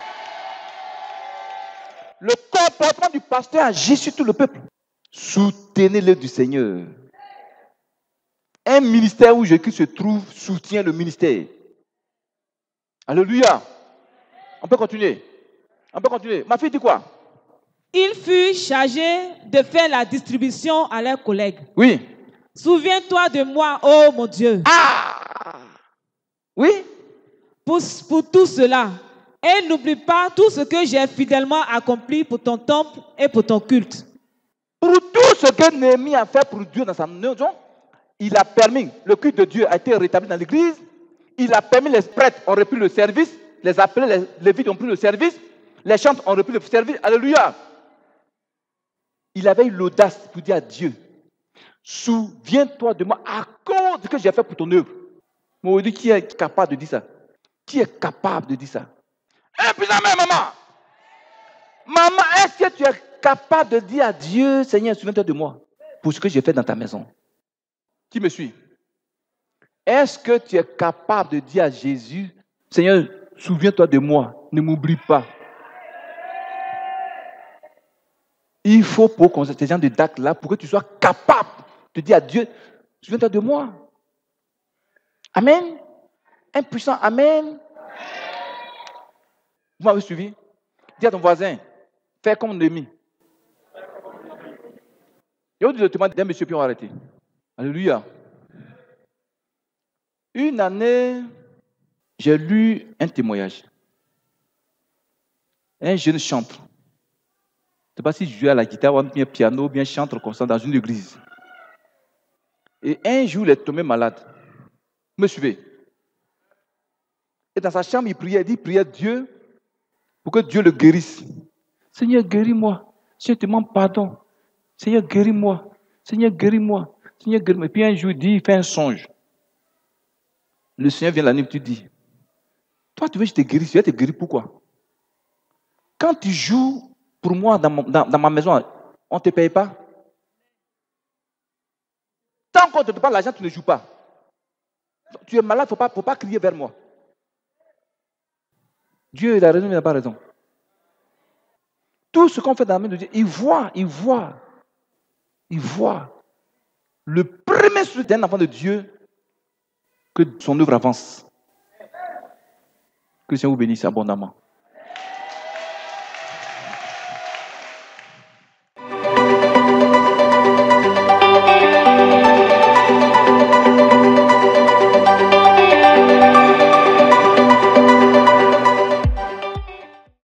Le comportement du pasteur agit sur tout le peuple. Soutenez-le du Seigneur. Un ministère où Jésus se trouve soutient le ministère. Alléluia. On peut continuer. On peut continuer. Ma fille dit quoi? Il fut chargé de faire la distribution à leurs collègues. Oui. Souviens-toi de moi, oh mon Dieu. Ah! Oui. Pour tout cela. Et n'oublie pas tout ce que j'ai fidèlement accompli pour ton temple et pour ton culte. Pour tout ce que Néhémie a fait pour Dieu dans sa maison, il a permis, le culte de Dieu a été rétabli dans l'église. Il a permis, les prêtres ont repris le service. Les appelés, les lévites ont pris le service. Les chantres ont repris le service. Alléluia. Il avait eu l'audace pour dire à Dieu, souviens-toi de moi à cause de ce que j'ai fait pour ton œuvre. Mais dit, qui est capable de dire ça? Qui est capable de dire ça? Et puis la mère, maman. Maman, est-ce que tu es capable de dire à Dieu, Seigneur, souviens-toi de moi pour ce que j'ai fait dans ta maison? Qui me suit? Est-ce que tu es capable de dire à Jésus, Seigneur, souviens-toi de moi, Ne m'oublie pas. Il faut pour qu'on ces gens de DAC là, pour que tu sois capable de dire à Dieu, souviens-toi de moi. Amen. Un puissant Amen. Vous m'avez suivi? Dis à ton voisin, fais comme Néhémie. Il y a eu le témoin d'un monsieur puis on a arrêté. Alléluia. Une année, j'ai lu un témoignage. Un jeune chantre. Je ne sais pas s'il jouait à la guitare ou bien piano ou bien chantre comme ça dans une église. Et un jour, il est tombé malade. Vous me suivez? Et dans sa chambre, il priait Dieu pour que Dieu le guérisse. Seigneur, guéris-moi. Seigneur, te demande pardon. Seigneur, guéris-moi. Seigneur, guéris-moi. Seigneur, guéris-moi. Et puis un jour, il fait un songe. Le Seigneur vient la nuit et tu dis, toi, tu veux que je te guérisse. Je vais te guérir pourquoi? Quand tu joues pour moi dans ma maison, on ne te paye pas. Tant qu'on ne te donne pas l'argent, tu ne joues pas. Tu es malade, il ne faut pas crier vers moi. Dieu, il a raison, il n'a pas raison. Tout ce qu'on fait dans la main de Dieu, il voit le premier souhait d'un enfant de Dieu que son œuvre avance. Que le Seigneur vous bénisse abondamment.